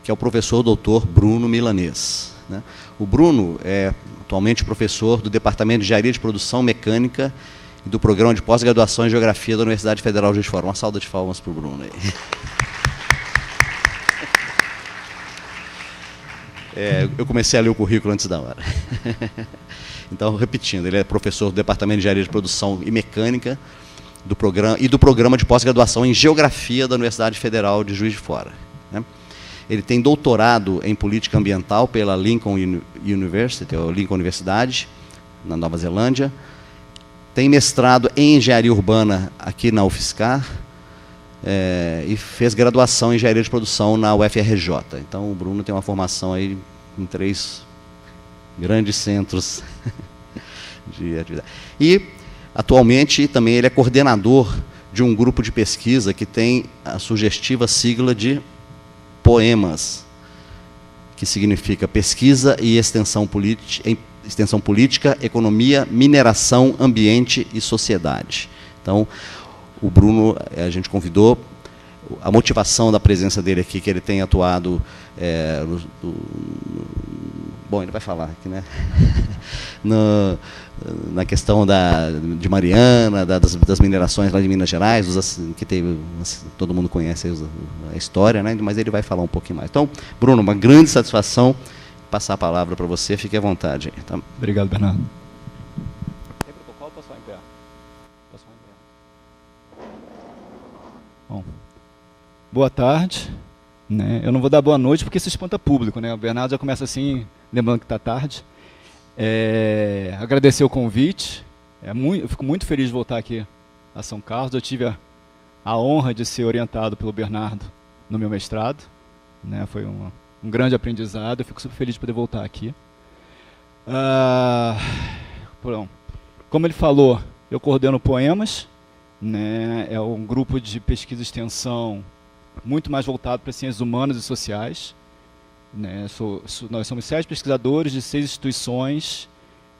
que é o professor doutor Bruno Milanês, né? O Bruno é atualmente professor do Departamento de Engenharia de Produção Mecânica e do Programa de Pós-Graduação em Geografia da Universidade Federal de Juiz de Fora. Uma salva de palmas para o Bruno aí. Eu comecei a ler o currículo antes da hora. Então, repetindo, ele é professor do Departamento de Engenharia de Produção e Mecânica do Programa de Pós-Graduação em Geografia da Universidade Federal de Juiz de Fora, né? Ele tem doutorado em Política Ambiental pela Lincoln University, ou Lincoln Universidade, na Nova Zelândia. Tem mestrado em Engenharia Urbana aqui na UFSCar, e fez graduação em Engenharia de Produção na UFRJ. Então, o Bruno tem uma formação aí em 3 grandes centros de atividade. E, atualmente, também ele é coordenador de um grupo de pesquisa que tem a sugestiva sigla de POEMAS, que significa Pesquisa e Extensão Política, Economia, Mineração, Ambiente e Sociedade. Então, o Bruno, a gente convidou, a motivação da presença dele aqui, que ele tem atuado, bom, ele vai falar aqui, né? Na questão de Mariana, das minerações lá de Minas Gerais, que teve, todo mundo conhece a história, né? Mas ele vai falar um pouquinho mais. Então, Bruno, uma grande satisfação passar a palavra para você, fique à vontade. Tá? Obrigado, Bernardo. Bom, boa tarde, né? Eu não vou dar boa noite porque isso espanta público, né? O Bernardo já começa assim, lembrando que está tarde. Agradecer o convite. Eu fico muito feliz de voltar aqui a São Carlos. Eu tive a honra de ser orientado pelo Bernardo no meu mestrado, né? Foi um grande aprendizado. Eu fico super feliz de poder voltar aqui. Como ele falou, eu coordeno POEMAS, né? É um grupo de pesquisa e extensão muito mais voltado para ciências humanas e sociais, né? Nós somos 7 pesquisadores de 6 instituições.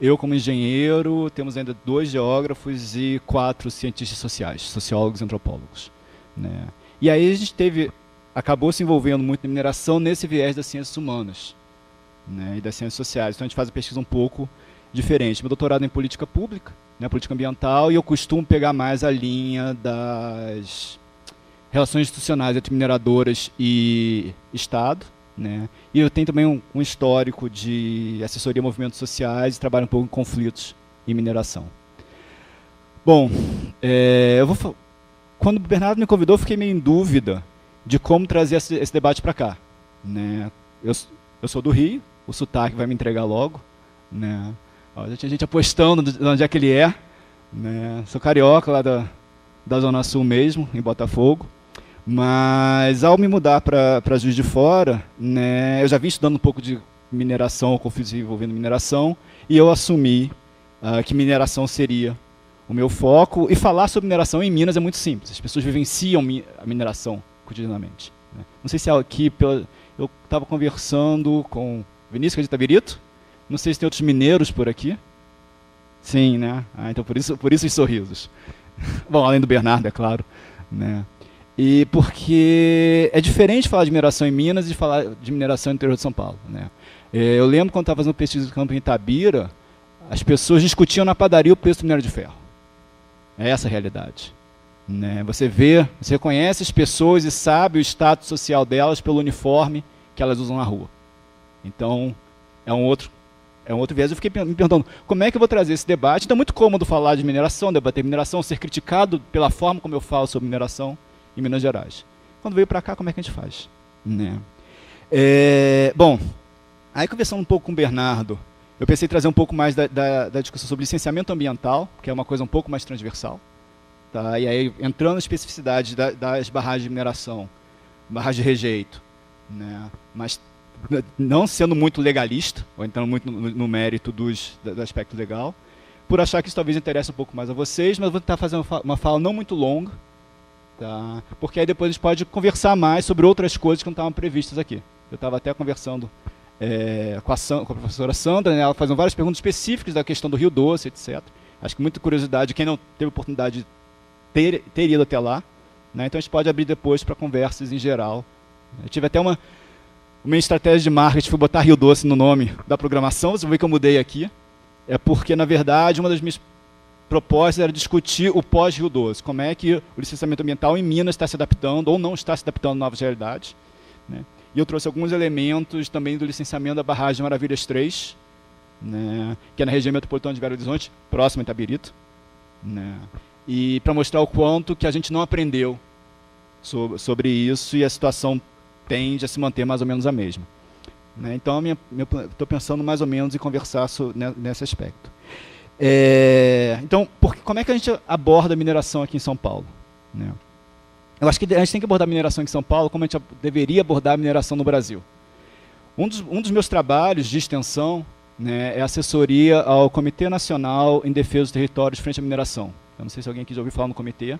Eu, como engenheiro, temos ainda 2 geógrafos e 4 cientistas sociais, sociólogos e antropólogos, né? E aí a gente acabou se envolvendo muito na mineração nesse viés das ciências humanas, né? E das ciências sociais. Então a gente faz a pesquisa um pouco diferente. Meu doutorado é em política pública, né? Política ambiental, e eu costumo pegar mais a linha das relações institucionais entre mineradoras e Estado, né? E eu tenho também um histórico de assessoria a movimentos sociais e trabalho um pouco em conflitos e mineração. Bom, quando o Bernardo me convidou, eu fiquei meio em dúvida de como trazer esse debate para cá, né? Eu sou do Rio, o sotaque vai me entregar logo, né? Já tinha gente apostando de onde é que ele é, né? Sou carioca, lá da Zona Sul mesmo, em Botafogo. Mas, ao me mudar para Juiz de Fora, né, eu já vim estudando um pouco de mineração, conflitos envolvendo mineração, e eu assumi que mineração seria o meu foco. E falar sobre mineração em Minas é muito simples. As pessoas vivenciam a mineração cotidianamente, né? Não sei se aqui, eu estava conversando com Vinícius de Itabirito, não sei se tem outros mineiros por aqui. Sim, né? Então por isso os sorrisos. Bom, além do Bernardo, é claro, né? E porque é diferente falar de mineração em Minas e de falar de mineração no interior de São Paulo, né? Eu lembro quando estava fazendo pesquisa de campo em Itabira, as pessoas discutiam na padaria o preço do minério de ferro. É essa a realidade, né? Você reconhece as pessoas e sabe o status social delas pelo uniforme que elas usam na rua. Então, é um outro viés. Eu fiquei me perguntando, como é que eu vou trazer esse debate? Então é muito cômodo falar de mineração, debater mineração, ser criticado pela forma como eu falo sobre mineração em Minas Gerais. Quando veio para cá, como é que a gente faz, né? Bom, aí conversando um pouco com o Bernardo, eu pensei em trazer um pouco mais da discussão sobre licenciamento ambiental, que é uma coisa um pouco mais transversal, tá? E aí entrando na especificidade das barragens de mineração, barragem de rejeito, né? Mas não sendo muito legalista, ou entrando muito no mérito do aspecto legal, por achar que isso talvez interesse um pouco mais a vocês, mas vou tentar fazer uma fala não muito longa, tá? Porque aí depois a gente pode conversar mais sobre outras coisas que não estavam previstas aqui. Eu estava até conversando com a professora Sandra, né? Ela fazendo várias perguntas específicas da questão do Rio Doce, etc. Acho que muita curiosidade, quem não teve oportunidade de ter ido até lá, né? Então a gente pode abrir depois para conversas em geral. Eu tive até minha estratégia de marketing foi botar Rio Doce no nome da programação. Você vai ver que eu mudei aqui. É porque, na verdade, uma das minhas propostas era discutir o pós-Rio Doce. Como é que o licenciamento ambiental em Minas está se adaptando ou não está se adaptando a novas realidades. Né? E eu trouxe alguns elementos também do licenciamento da barragem Maravilhas 3, né, que é na região metropolitana de Belo Horizonte, próximo a Itabirito. Né? E para mostrar o quanto que a gente não aprendeu sobre isso e a situação tende a se manter mais ou menos a mesma. Né? Então, estou pensando mais ou menos em conversar nesse aspecto. Então, como é que a gente aborda a mineração aqui em São Paulo? Né? Eu acho que a gente tem que abordar a mineração aqui em São Paulo como a gente deveria abordar a mineração no Brasil. Um dos meus trabalhos de extensão, né, é assessoria ao Comitê Nacional em Defesa dos Territórios frente à mineração. Eu não sei se alguém aqui já ouviu falar no comitê.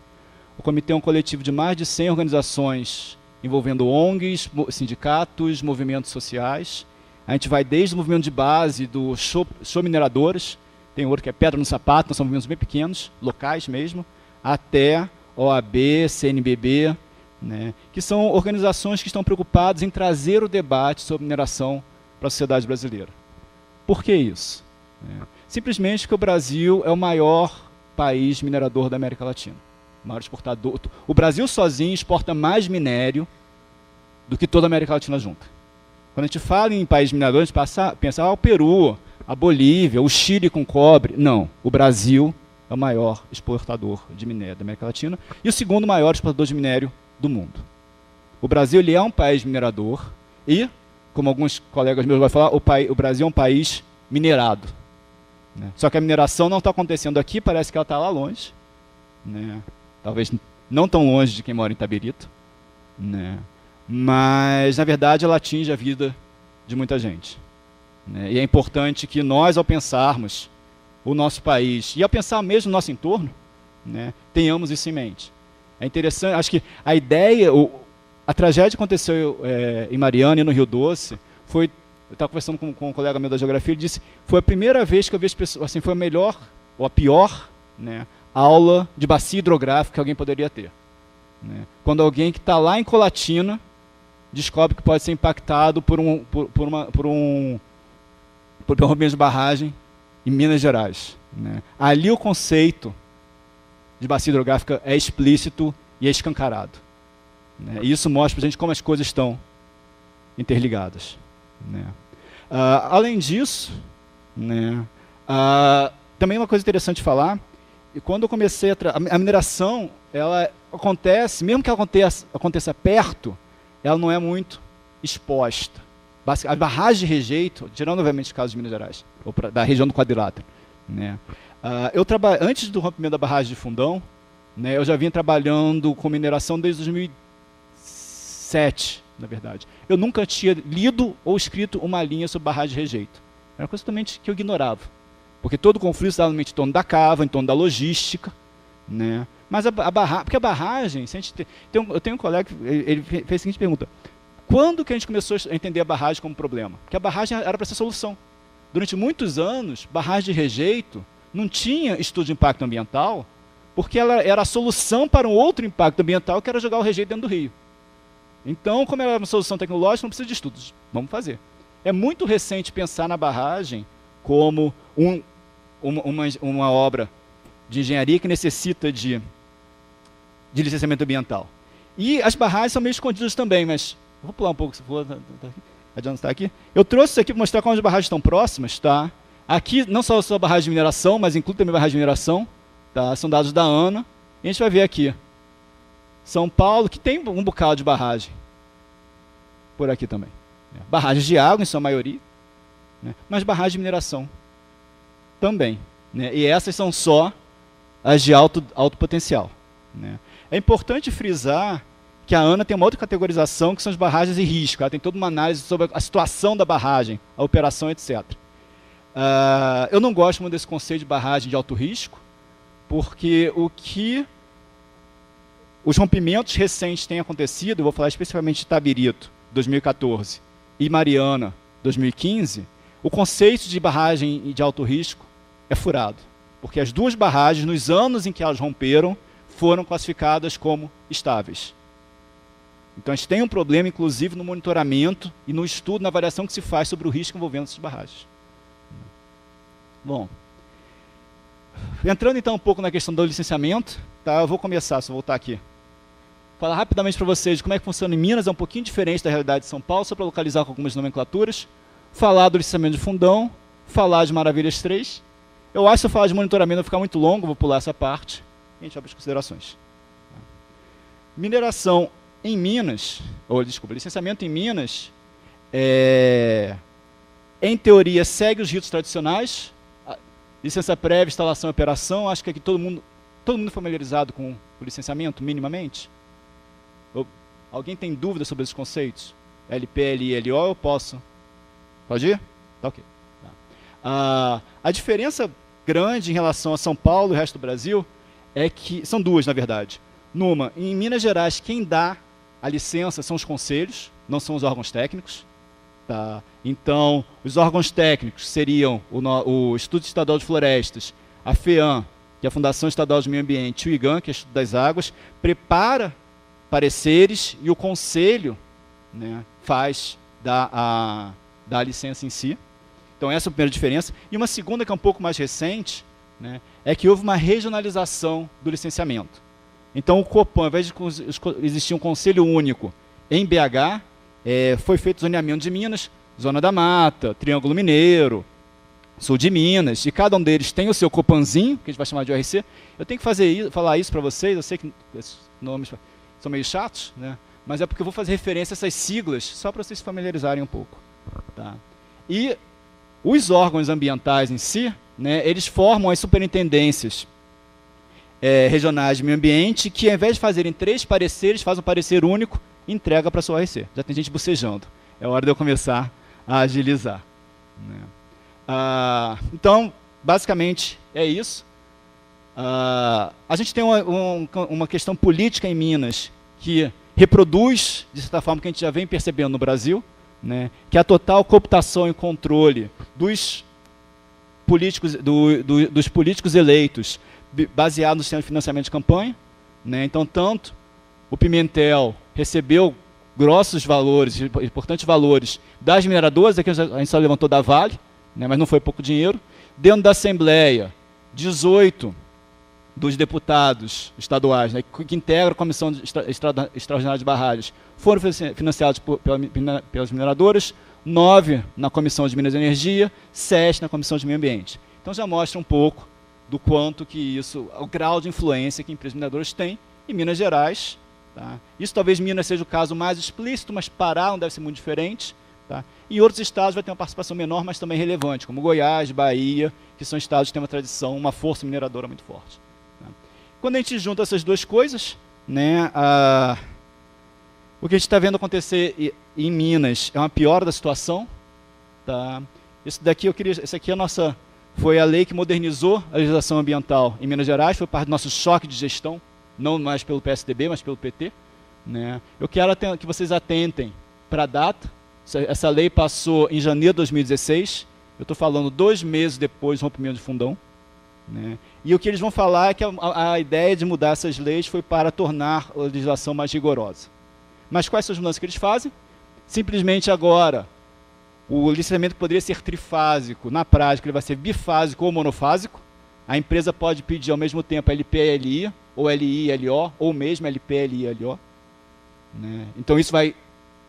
O comitê é um coletivo de mais de 100 organizações envolvendo ONGs, sindicatos, movimentos sociais. A gente vai desde o movimento de base do show mineradores, tem outro que é Pedra no Sapato, são movimentos bem pequenos, locais mesmo, até OAB, CNBB, né, que são organizações que estão preocupadas em trazer o debate sobre mineração para a sociedade brasileira. Por que isso? Simplesmente porque o Brasil é o maior país minerador da América Latina. O maior exportador. O Brasil sozinho exporta mais minério do que toda a América Latina junta. Quando a gente fala em país minerador, a gente pensa o Peru, a Bolívia, o Chile com cobre. Não, o Brasil é o maior exportador de minério da América Latina e o segundo maior exportador de minério do mundo. O Brasil ele é um país minerador e, como alguns colegas meus vão falar, o Brasil é um país minerado. Né? Só que a mineração não está acontecendo aqui, parece que ela está lá longe. Né? Talvez não tão longe de quem mora em Itabirito. Né? Mas, na verdade, ela atinge a vida de muita gente. Né? E é importante que nós, ao pensarmos o nosso país, e ao pensar mesmo no nosso entorno, né, tenhamos isso em mente. É interessante, acho que a ideia, a tragédia que aconteceu em Mariana e no Rio Doce, eu estava conversando com um colega meu da geografia, ele disse, foi a primeira vez que eu vi as pessoas, assim, foi a melhor, ou a pior, né, aula de bacia hidrográfica que alguém poderia ter. Né? Quando alguém que está lá em Colatina descobre que pode ser impactado por um rompimento de barragem em Minas Gerais. Né? Ali o conceito de bacia hidrográfica é explícito e é escancarado. Né? E isso mostra para a gente como as coisas estão interligadas. Né? Além disso, né, também uma coisa interessante de falar, e quando eu comecei a mineração, ela acontece, mesmo que ela aconteça perto, ela não é muito exposta. A barragem de rejeito, tirando obviamente os casos de Minas Gerais, ou da região do quadrilátero. Né? Antes do rompimento da barragem de Fundão, né, eu já vinha trabalhando com mineração desde 2007, na verdade. Eu nunca tinha lido ou escrito uma linha sobre barragem de rejeito. Era uma coisa totalmente que eu ignorava. Porque todo o conflito estava em torno da cava, em torno da logística. Né? Mas porque a barragem, se a gente eu tenho um colega, ele fez a seguinte pergunta: quando que a gente começou a entender a barragem como problema? Porque a barragem era para ser solução. Durante muitos anos, barragem de rejeito não tinha estudo de impacto ambiental, porque ela era a solução para um outro impacto ambiental, que era jogar o rejeito dentro do rio. Então, como ela era uma solução tecnológica, não precisa de estudos. Vamos fazer. É muito recente pensar na barragem como uma obra de engenharia que necessita de licenciamento ambiental. E as barragens são meio escondidas também, mas vou pular um pouco, se for, adianta estar aqui. Eu trouxe isso aqui para mostrar como as barragens estão próximas. Tá? Aqui, não só a barragem de mineração, mas inclui também a barragem de mineração. Tá? São dados da ANA. E a gente vai ver aqui. São Paulo, que tem um bocado de barragem. Por aqui também. Barragens de água, em sua maioria. Né? Mas barragens de mineração também. Né? E essas são só as de alto potencial. Né? É importante frisar que a ANA tem uma outra categorização, que são as barragens em risco. Ela tem toda uma análise sobre a situação da barragem, a operação, etc. Eu não gosto muito desse conceito de barragem de alto risco, porque os rompimentos recentes têm acontecido, eu vou falar especificamente de Itabirito, 2014, e Mariana, 2015, o conceito de barragem de alto risco é furado. Porque as duas barragens, nos anos em que elas romperam, foram classificadas como estáveis. Então, a gente tem um problema, inclusive, no monitoramento e no estudo, na avaliação que se faz sobre o risco envolvendo essas barragens. Bom, entrando então um pouco na questão do licenciamento, tá? Eu vou começar, se eu voltar aqui. Falar rapidamente para vocês de como é que funciona em Minas, é um pouquinho diferente da realidade de São Paulo, só para localizar com algumas nomenclaturas. Falar do licenciamento de fundão, falar de Maravilhas 3. Eu acho que se eu falar de monitoramento vai ficar muito longo, vou pular essa parte. E a gente abre as considerações. Mineração em Minas, ou desculpa, licenciamento em Minas, em teoria segue os ritos tradicionais, licença prévia, instalação e operação. Acho que aqui todo mundo familiarizado com o licenciamento, minimamente. Alguém tem dúvida sobre esses conceitos? LP, LI, LO, eu posso? Pode ir? Tá ok. Tá. A diferença grande em relação a São Paulo e o resto do Brasil é que, são duas, na verdade. Numa, em Minas Gerais, quem dá a licença são os conselhos, não são os órgãos técnicos. Tá? Então, os órgãos técnicos seriam o Instituto Estadual de Florestas, a FEAM, que é a Fundação Estadual de Meio Ambiente, e o IGAM, que é o Instituto das Águas, prepara pareceres e o conselho, né, faz a licença em si. Então, essa é a primeira diferença. E uma segunda, que é um pouco mais recente, né, é que houve uma regionalização do licenciamento. Então, o Copan, ao invés de existir um conselho único em BH, foi feito zoneamento de Minas, Zona da Mata, Triângulo Mineiro, Sul de Minas, e cada um deles tem o seu Copanzinho, que a gente vai chamar de ORC. Eu tenho que falar isso para vocês, eu sei que esses nomes são meio chatos, né? Mas é porque eu vou fazer referência a essas siglas, só para vocês se familiarizarem um pouco. Tá? E os órgãos ambientais em si, né, eles formam as superintendências regionais de meio ambiente, que ao invés de fazerem 3 pareceres, faz um parecer único e entrega para a sua ORC. Já tem gente bocejando. É hora de eu começar a agilizar. Né? Então, basicamente, é isso. A gente tem uma questão política em Minas que reproduz, de certa forma, que a gente já vem percebendo no Brasil, né, que é a total cooptação e controle dos políticos eleitos, baseado no sistema de financiamento de campanha. Né? Então, tanto o Pimentel recebeu grossos valores, importantes valores das mineradoras, aqui a gente só levantou da Vale, né, mas não foi pouco dinheiro. Dentro da Assembleia, 18 dos deputados estaduais, né, que integram a Comissão Extraordinária de Barragens, foram financiados pelas mineradoras, 9 na Comissão de Minas e Energia, 7 na Comissão de Meio Ambiente. Então já mostra um pouco do quanto que isso, o grau de influência que empresas mineradoras têm em Minas Gerais. Tá? Isso talvez Minas seja o caso mais explícito, mas Pará não deve ser muito diferente. Tá? Em outros estados vai ter uma participação menor, mas também relevante, como Goiás, Bahia, que são estados que têm uma tradição, uma força mineradora muito forte. Tá? Quando a gente junta essas duas coisas, né, o que a gente está vendo acontecer em Minas é uma piora da situação. Tá? Esse aqui foi a lei que modernizou a legislação ambiental em Minas Gerais, foi parte do nosso choque de gestão, não mais pelo PSDB, mas pelo PT. Né? Eu quero que vocês atentem para a data. Essa lei passou em janeiro de 2016, eu estou falando 2 meses depois do rompimento de fundão. Né? E o que eles vão falar é que a ideia de mudar essas leis foi para tornar a legislação mais rigorosa. Mas quais são as mudanças que eles fazem? Simplesmente agora, o licenciamento poderia ser trifásico, na prática ele vai ser bifásico ou monofásico. A empresa pode pedir ao mesmo tempo LP, LI, ou LI, LO, ou mesmo LP, LI, LO. Né? Então isso vai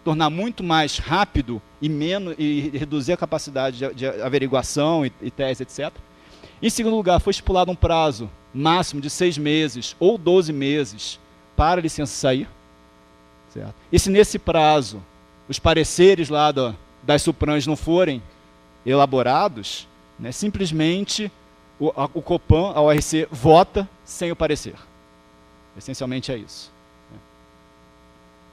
tornar muito mais rápido e reduzir a capacidade de averiguação e tese, etc. Em segundo lugar, foi estipulado um prazo máximo de 6 meses ou 12 meses para a licença sair. Certo? E se nesse prazo os pareceres lá das Suprans não forem elaborados, né, simplesmente o Copan, a ORC, vota sem o parecer. Essencialmente é isso.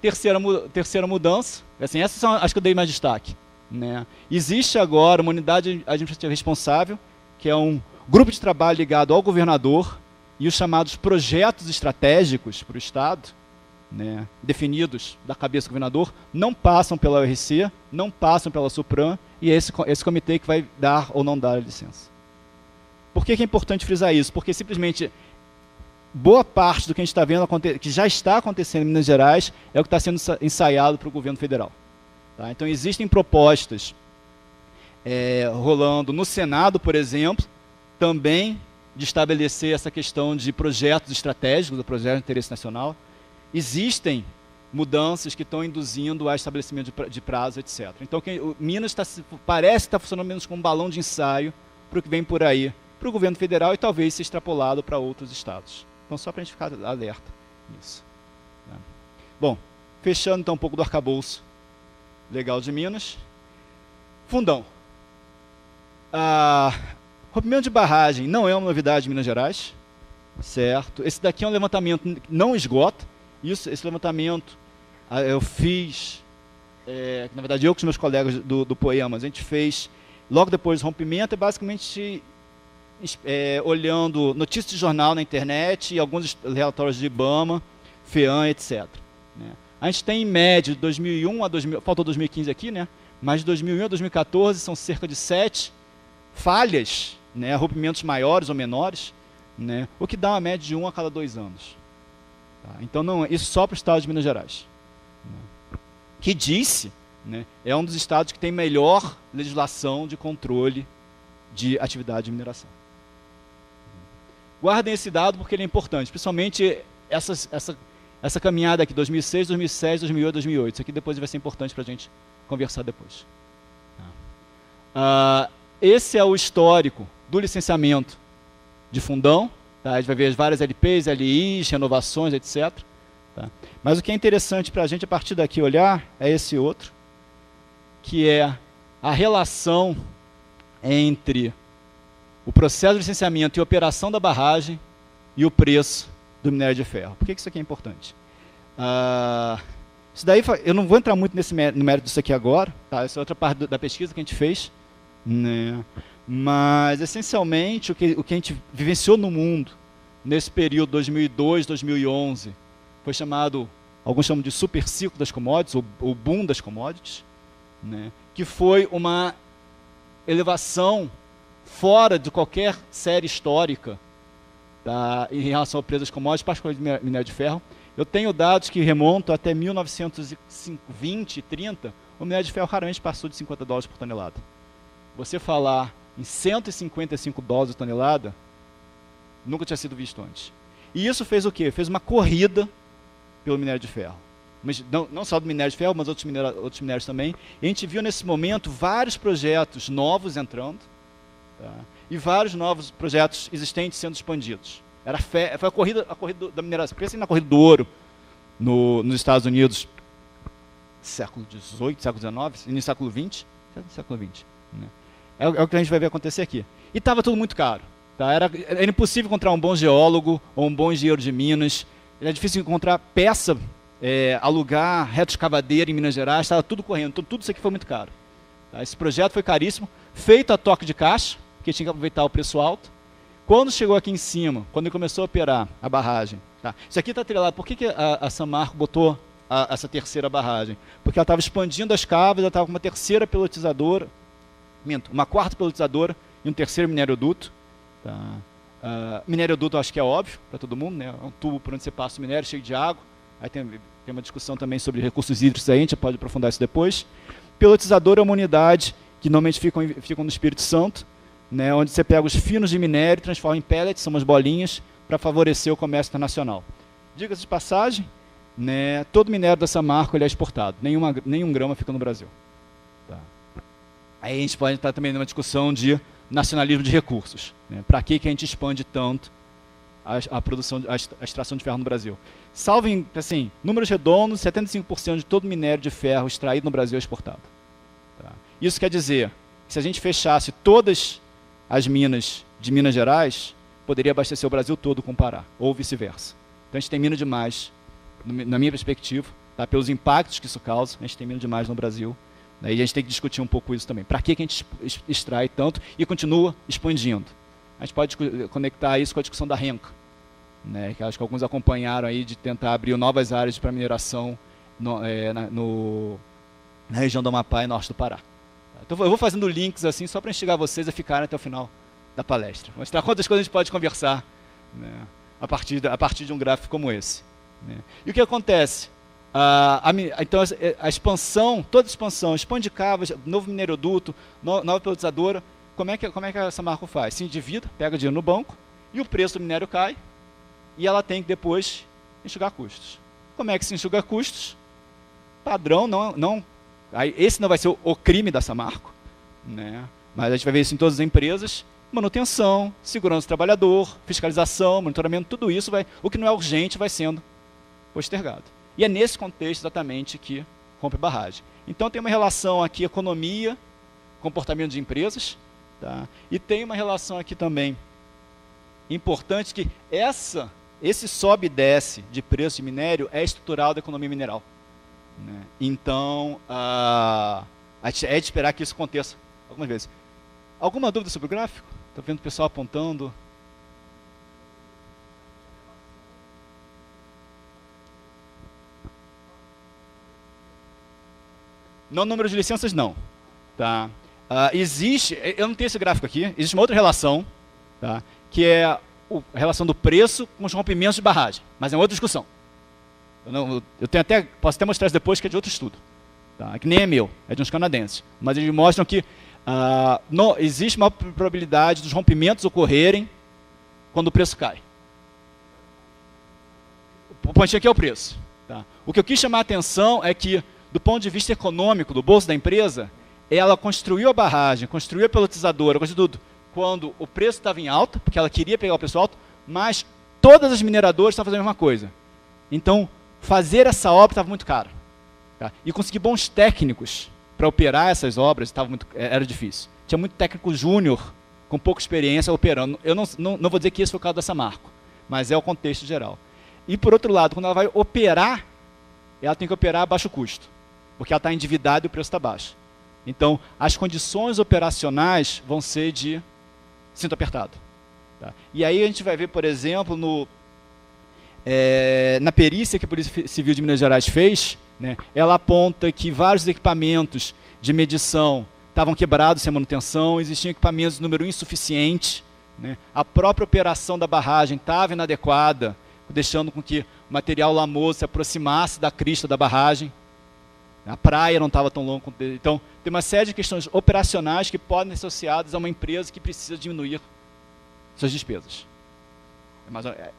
Terceira mudança, assim, essas são as que eu dei mais destaque. Né? Existe agora uma unidade administrativa responsável, que é um grupo de trabalho ligado ao governador e os chamados projetos estratégicos para o Estado, né, definidos da cabeça do governador, não passam pela ORC, não passam pela Supram, e é esse comitê que vai dar ou não dar a licença. Por que é importante frisar isso? Porque simplesmente boa parte do que a gente está vendo, que já está acontecendo em Minas Gerais, é o que está sendo ensaiado para o governo federal. Tá? Então, existem propostas rolando no Senado, por exemplo, também de estabelecer essa questão de projetos estratégicos, do projeto de interesse nacional. Existem mudanças que estão induzindo a estabelecimento de prazo, etc. Então, Minas parece estar funcionando menos como um balão de ensaio para o que vem por aí, para o governo federal e talvez ser extrapolado para outros estados. Então, só para a gente ficar alerta nisso. Né? Bom, fechando então um pouco do arcabouço legal de Minas. Fundão. Rompimento de barragem não é uma novidade em Minas Gerais, certo? Esse daqui é um levantamento não esgota. Esse levantamento eu fiz, na verdade eu com os meus colegas do Poemas, a gente fez logo depois do rompimento, basicamente olhando notícias de jornal na internet e alguns relatórios de IBAMA, FEAM, etc. Né? A gente tem em média de 2001 a 2000, faltou 2015 aqui, né? Mas de 2001 a 2014 são cerca de 7 falhas, né? Rompimentos maiores ou menores, né? O que dá uma média de 1 a cada 2 anos. Tá? Então, não, isso só para o estado de Minas Gerais. Né? Que disse, né, é um dos estados que tem melhor legislação de controle de atividade de mineração. Guardem esse dado porque ele é importante, principalmente essa caminhada aqui, 2006, 2007, 2008, 2008. Isso aqui depois vai ser importante para a gente conversar depois. Esse é o histórico do licenciamento de Fundão. Tá? A gente vai ver as várias LPs, LIs, renovações, etc. Tá? Mas o que é interessante para a gente, a partir daqui, olhar, é esse outro, que é a relação entre o processo de licenciamento e operação da barragem e o preço do minério de ferro. Por que isso aqui é importante? Isso daí, eu não vou entrar muito no mérito disso aqui agora, tá? Essa é outra parte da pesquisa que a gente fez, né? Mas, essencialmente, o que a gente vivenciou no mundo nesse período 2002, 2011, foi chamado, alguns chamam de super ciclo das commodities, ou boom das commodities, né? Que foi uma elevação fora de qualquer série histórica, tá, em relação ao preço das commodities, particularmente de minério de ferro. Eu tenho dados que remontam até 1920 e 30, o minério de ferro raramente passou de $50 por tonelada. Você falar em $155 por tonelada, nunca tinha sido visto antes. E isso fez o quê? Fez uma corrida pelo minério de ferro. Mas não só do minério de ferro, mas outros minérios também. E a gente viu nesse momento vários projetos novos entrando, tá? E vários novos projetos existentes sendo expandidos. Foi a corrida da mineração. Pensa na corrida do ouro nos Estados Unidos, século XVIII, século XIX, início do século XX. Século XX, né? É o que a gente vai ver acontecer aqui. E estava tudo muito caro. Tá? Era impossível encontrar um bom geólogo ou um bom engenheiro de Minas. Era difícil encontrar peça, alugar retroescavadeira em Minas Gerais. Estava tudo correndo. Então, tudo isso aqui foi muito caro. Tá? Esse projeto foi caríssimo, feito a toque de caixa, porque tinha que aproveitar o preço alto. Quando chegou aqui em cima, quando ele começou a operar a barragem, tá? Isso aqui está atrelado. Por que a Samarco botou essa terceira barragem? Porque ela estava expandindo as cavas, ela estava com uma terceira pelotizadora, uma quarta pelotizadora e um terceiro minério-duto. Tá? Minério-duto eu acho que é óbvio para todo mundo, né? É um tubo por onde você passa o minério, cheio de água. Aí tem uma discussão também sobre recursos hídricos aí, a gente pode aprofundar isso depois. Pelotizador é uma unidade que normalmente ficam no Espírito Santo, né, onde você pega os finos de minério e transforma em pellets, são umas bolinhas, para favorecer o comércio internacional. Diga-se de passagem, né, todo minério da Samarco ele é exportado, nenhum grama fica no Brasil. Tá. Aí a gente pode entrar também numa discussão de nacionalismo de recursos. Né, para que a gente expande tanto a produção, a extração de ferro no Brasil? Salvo em, assim, números redondos, 75% de todo minério de ferro extraído no Brasil é exportado. Tá. Isso quer dizer que se a gente fechasse todas as minas de Minas Gerais, poderia abastecer o Brasil todo com o Pará, ou vice-versa. Então a gente tem mina demais, na minha perspectiva, tá? Pelos impactos que isso causa, a gente tem mina demais no Brasil. Daí a gente tem que discutir um pouco isso também. Para que a gente extrai tanto e continua expandindo? A gente pode conectar isso com a discussão da renca, né? Que acho que alguns acompanharam aí, de tentar abrir novas áreas para mineração na região do Amapá e norte do Pará. Então eu vou fazendo links assim só para instigar vocês a ficarem até o final da palestra. Mostrar quantas coisas a gente pode conversar, né, a partir de um gráfico como esse. Né? E o que acontece? Então, a expansão, toda expansão, expande cavas, novo mineroduto, nova pelletizadora, como é que a Samarco faz? Se endivida, pega dinheiro no banco, e o preço do minério cai, e ela tem que depois enxugar custos. Como é que se enxuga custos? Padrão, esse não vai ser o crime da Samarco, né? Mas a gente vai ver isso em todas as empresas, manutenção, segurança do trabalhador, fiscalização, monitoramento, tudo isso, o que não é urgente vai sendo postergado. E é nesse contexto exatamente que rompe barragem. Então tem uma relação aqui, economia, comportamento de empresas, tá? E tem uma relação aqui também importante que esse sobe e desce de preço de minério é estrutural da economia mineral. Né? Então, é de esperar que isso aconteça algumas vezes. Alguma dúvida sobre o gráfico? Estou vendo o pessoal apontando. No número de licenças, não. Tá? Existe, eu não tenho esse gráfico aqui, existe uma outra relação, tá? Que é a relação do preço com os rompimentos de barragem, mas é uma outra discussão. Posso até mostrar isso depois, que é de outro estudo. Tá? Que nem é meu, é de uns canadenses. Mas eles mostram que existe uma probabilidade dos rompimentos ocorrerem quando o preço cai. O pontinho aqui é o preço. Tá? O que eu quis chamar a atenção é que, do ponto de vista econômico, do bolso da empresa, ela construiu a barragem, construiu a pelletizadora, construiu tudo, quando o preço estava em alta, porque ela queria pegar o preço alto, mas todas as mineradoras estavam fazendo a mesma coisa. Então, fazer essa obra estava muito caro. Tá? E conseguir bons técnicos para operar essas obras era difícil. Tinha muito técnico júnior, com pouca experiência, operando. Eu não vou dizer que esse foi o caso da Samarco, mas é o contexto geral. E, por outro lado, quando ela vai operar, ela tem que operar a baixo custo, porque ela está endividada e o preço está baixo. Então, as condições operacionais vão ser de cinto apertado. Tá? E aí a gente vai ver, por exemplo, na perícia que a Polícia Civil de Minas Gerais fez, né, ela aponta que vários equipamentos de medição estavam quebrados sem manutenção, existiam equipamentos de número insuficiente, né, a própria operação da barragem estava inadequada, deixando com que o material lamoso se aproximasse da crista da barragem. A praia não estava tão longa. Então, tem uma série de questões operacionais que podem ser associadas a uma empresa que precisa diminuir suas despesas.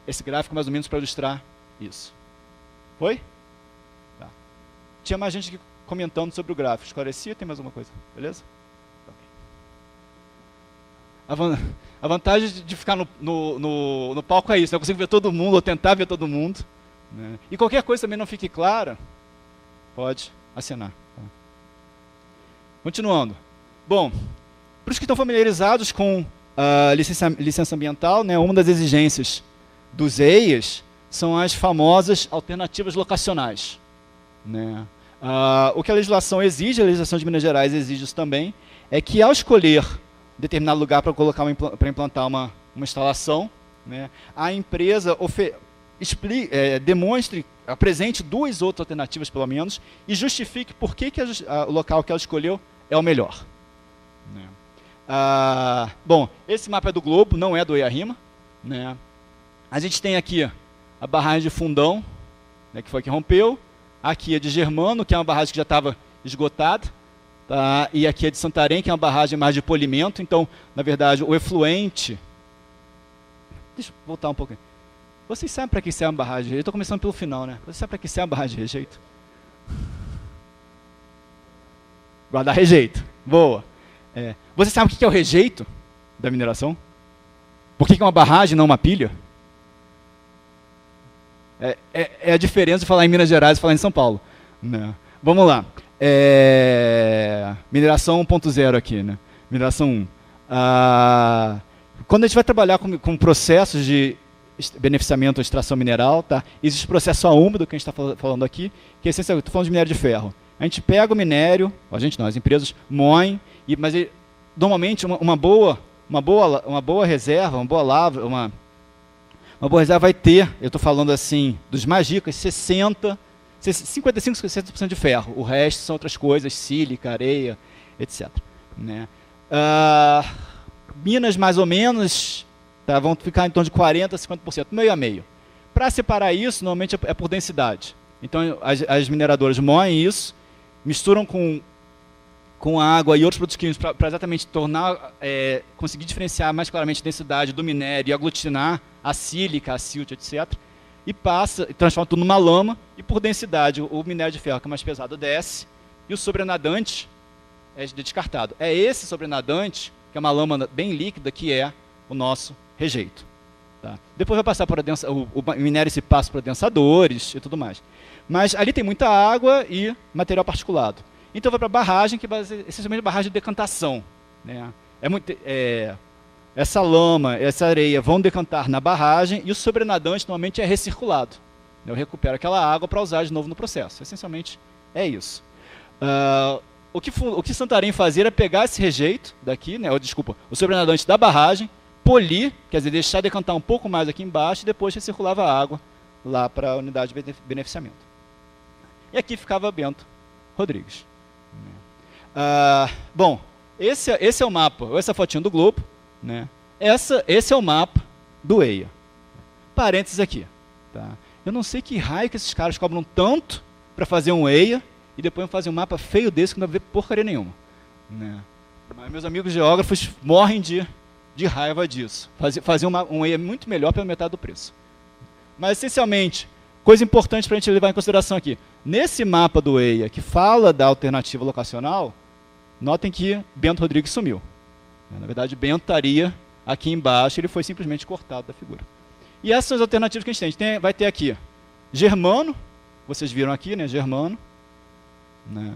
Esse gráfico é mais ou menos para ilustrar isso. Foi? Tá. Tinha mais gente aqui comentando sobre o gráfico. Esclarecia? Tem mais alguma coisa? Beleza? A vantagem de ficar no palco é isso. Eu consigo ver todo mundo, ou tentar ver todo mundo. Né? E qualquer coisa também não fique clara, pode assinar. Tá? Continuando. Bom, para os que estão familiarizados com a licença ambiental, né, uma das exigências dos EIAs são as famosas alternativas locacionais. Né? O que a legislação exige, a legislação de Minas Gerais exige isso também, é que ao escolher determinado lugar para implantar uma instalação, né, a empresa demonstre, apresente duas outras alternativas, pelo menos, e justifique por que o local que ela escolheu é o melhor. Né. Bom, esse mapa é do Globo, não é do EIA-RIMA. Né. A gente tem aqui a barragem de Fundão, né, que foi que rompeu. Aqui é de Germano, que é uma barragem que já estava esgotada. Tá? E aqui é de Santarém, que é uma barragem mais de polimento. Então, na verdade, o efluente... Deixa eu voltar um pouquinho. Vocês sabem para que serve uma barragem de rejeito? Estou começando pelo final, né? Vocês sabem para que serve uma barragem de rejeito? Guardar rejeito. Boa. Você sabe o que é o rejeito da mineração? Por que é uma barragem e não uma pilha? É a diferença de falar em Minas Gerais e falar em São Paulo. Né? Vamos lá. Mineração 1.0 aqui. Né? Mineração 1. Quando a gente vai trabalhar com processos de beneficiamento ou extração mineral, tá? Existe o processo úmido que a gente está falando aqui, que é essencial. Estou falando de minério de ferro. A gente pega o minério, as empresas moem, mas normalmente uma boa reserva, uma boa lavra, uma boa reserva vai ter, eu estou falando assim, dos mais ricos, 55% a 60% de ferro. O resto são outras coisas, sílica, areia, etc. Né? Minas mais ou menos Tá? Vão ficar em torno de 40% a 50%, meio a meio. Para separar isso, normalmente é por densidade. Então, as mineradoras moem isso, misturam com água e outros produtos químicos para exatamente tornar, conseguir diferenciar mais claramente a densidade do minério e aglutinar a sílica, a silt, etc. E transforma tudo numa lama, e por densidade o minério de ferro, que é mais pesado, desce, e o sobrenadante é descartado. É esse sobrenadante, que é uma lama bem líquida, que é o nosso rejeito. Tá? Depois vai passar por o minério se passa por adensadores e tudo mais. Mas ali tem muita água e material particulado. Então vai para a barragem, que é essencialmente a barragem de decantação. Né? Essa lama, essa areia vão decantar na barragem, e o sobrenadante normalmente é recirculado. Eu recupero aquela água para usar de novo no processo. Essencialmente é isso. O que Santarém fazia era pegar esse rejeito daqui, né, o sobrenadante da barragem, polir, quer dizer, deixar decantar um pouco mais aqui embaixo, e depois recirculava a água lá para a unidade de beneficiamento. E aqui ficava Bento Rodrigues. Bom, esse é o mapa, essa fotinha do globo, né? Esse é o mapa do EIA. Parênteses aqui. Tá? Eu não sei que raio que esses caras cobram tanto para fazer um EIA e depois fazer um mapa feio desse que não vai ver porcaria nenhuma. Né? Mas meus amigos geógrafos morrem de raiva disso. Fazer um EIA muito melhor pela metade do preço. Mas, essencialmente, coisa importante para a gente levar em consideração aqui. Nesse mapa do EIA, que fala da alternativa locacional, notem que Bento Rodrigues sumiu. Na verdade, Bento estaria aqui embaixo, ele foi simplesmente cortado da figura. E essas são as alternativas que a gente tem. Vai ter aqui Germano, vocês viram aqui, né? Germano, né?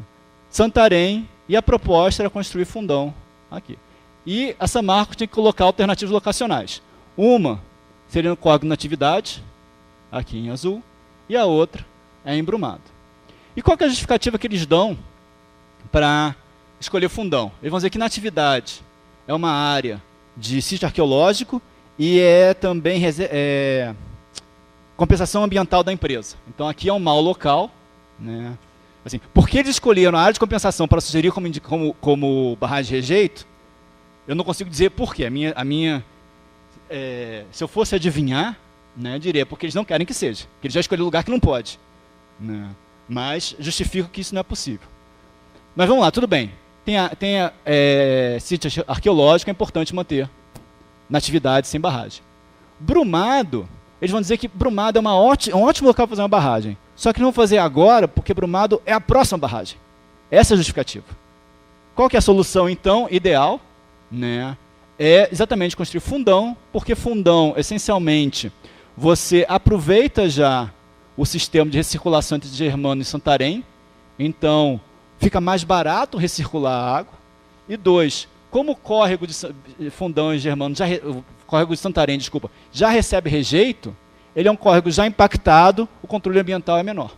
Santarém, e a proposta era construir Fundão aqui. E a São Marcos tem que colocar alternativas locacionais. Uma seria no Córrego Natividade, aqui em azul, e a outra é em Brumado. E qual que é a justificativa que eles dão para escolher Fundão? Eles vão dizer que Natividade é uma área de sítio arqueológico e é também compensação ambiental da empresa. Então aqui é um mau local. Né? Assim, por que eles escolheram a área de compensação para sugerir como barragem de rejeito? Eu não consigo dizer por quê. Se eu fosse adivinhar, né, eu diria porque eles não querem que seja. Porque eles já escolheram lugar que não pode. Né? Mas justifico que isso não é possível. Mas vamos lá, tudo bem. Tem sítio arqueológico, é importante manter Natividade sem barragem. Brumado, eles vão dizer que Brumado é um ótimo local para fazer uma barragem. Só que não vão fazer agora, porque Brumado é a próxima barragem. Essa é a justificativa. Qual que é a solução, então, ideal? Né? É exatamente construir Fundão, porque Fundão, essencialmente, você aproveita já o sistema de recirculação entre Germano e Santarém, então fica mais barato recircular a água. E dois, como o córrego de Fundão e Germano, o córrego de Santarém, desculpa, já recebe rejeito, ele é um córrego já impactado, o controle ambiental é menor.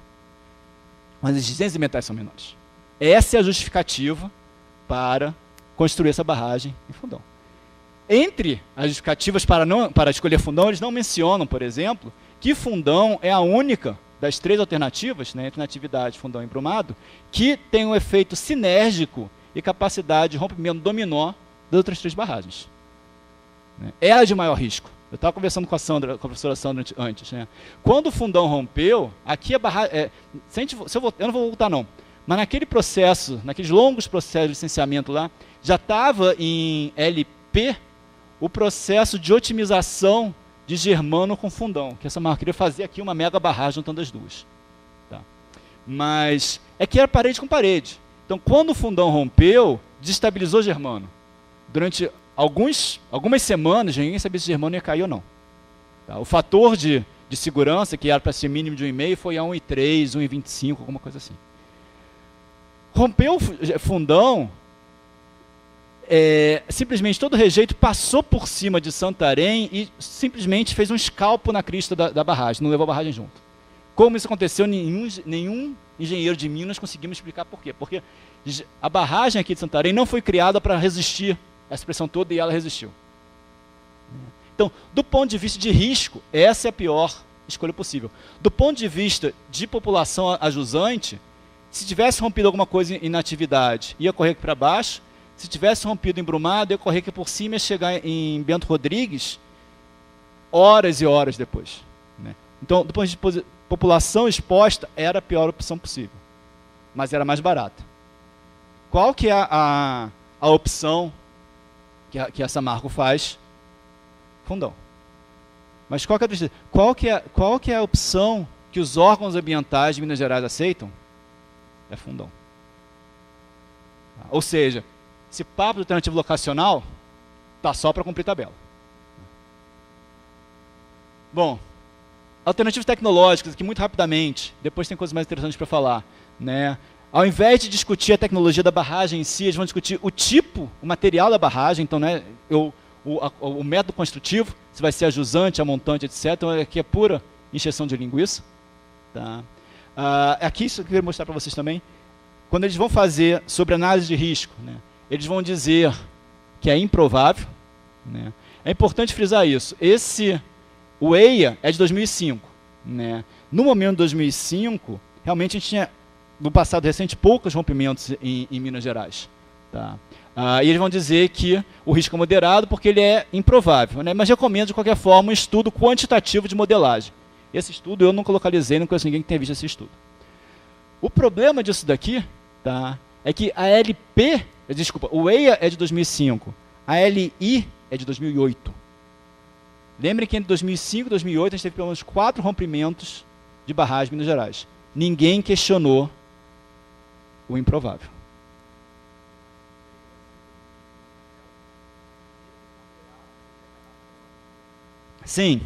As exigências ambientais são menores. Essa é a justificativa para construir essa barragem em Fundão. Entre as justificativas para escolher Fundão, eles não mencionam, por exemplo, que Fundão é a única das três alternativas, né, entre Natividade, Fundão e Brumado, que tem um efeito sinérgico e capacidade de rompimento dominó das outras três barragens. É a de maior risco. Eu estava conversando com a professora Sandra antes. Né? Quando o Fundão rompeu, aqui a barragem... eu não vou voltar não, mas naquele processo, naqueles longos processos de licenciamento lá, já estava em LP o processo de otimização de Germano com Fundão, que essa marca queria fazer aqui uma mega barragem juntando as duas. Tá. Mas é que era parede com parede. Então, quando o Fundão rompeu, desestabilizou Germano. Durante algumas semanas, ninguém sabia se Germano ia cair ou não. Tá. O fator de segurança, que era para ser mínimo de 1,5, foi a 1,3, 1,25, alguma coisa assim. Rompeu o Fundão, simplesmente todo o rejeito passou por cima de Santarém e simplesmente fez um escalpo na crista da barragem, não levou a barragem junto. Como isso aconteceu, nenhum engenheiro de Minas conseguiu me explicar por quê. Porque a barragem aqui de Santarém não foi criada para resistir essa pressão toda e ela resistiu. Então, do ponto de vista de risco, essa é a pior escolha possível. Do ponto de vista de população ajusante, se tivesse rompido alguma coisa em Natividade, ia correr aqui para baixo. Se tivesse rompido em Brumado, ia correr aqui por cima e chegar em Bento Rodrigues horas e horas depois. Né? Então, do ponto de vista de população exposta, era a pior opção possível. Mas era mais barata. Qual que é a opção que a Samarco faz? Fundão. Mas qual que é a opção que os órgãos ambientais de Minas Gerais aceitam? É fundão. Ou seja, esse papo do alternativo locacional está só para cumprir tabela. Bom, alternativas tecnológicas, aqui muito rapidamente, depois tem coisas mais interessantes para falar. Né? Ao invés de discutir a tecnologia da barragem em si, eles vão discutir o tipo, o material da barragem, então né, o método construtivo, se vai ser a jusante, a montante, etc. Então aqui é pura encheção de linguiça. Tá? Aqui isso que eu queria mostrar para vocês também. Quando eles vão fazer sobre análise de risco, né, eles vão dizer que é improvável. Né? É importante frisar isso. O EIA é de 2005. Né? No momento de 2005, realmente a gente tinha, no passado recente, poucos rompimentos em Minas Gerais. Tá? E eles vão dizer que o risco é moderado porque ele é improvável. Né? Mas recomendo, de qualquer forma, um estudo quantitativo de modelagem. Esse estudo eu nunca localizei, não conheço ninguém que tenha visto esse estudo. O problema disso daqui, tá, é que o EIA é de 2005, a LI é de 2008. Lembrem que entre 2005 e 2008 a gente teve pelo menos 4 rompimentos de barragem em Minas Gerais. Ninguém questionou o improvável. Sim,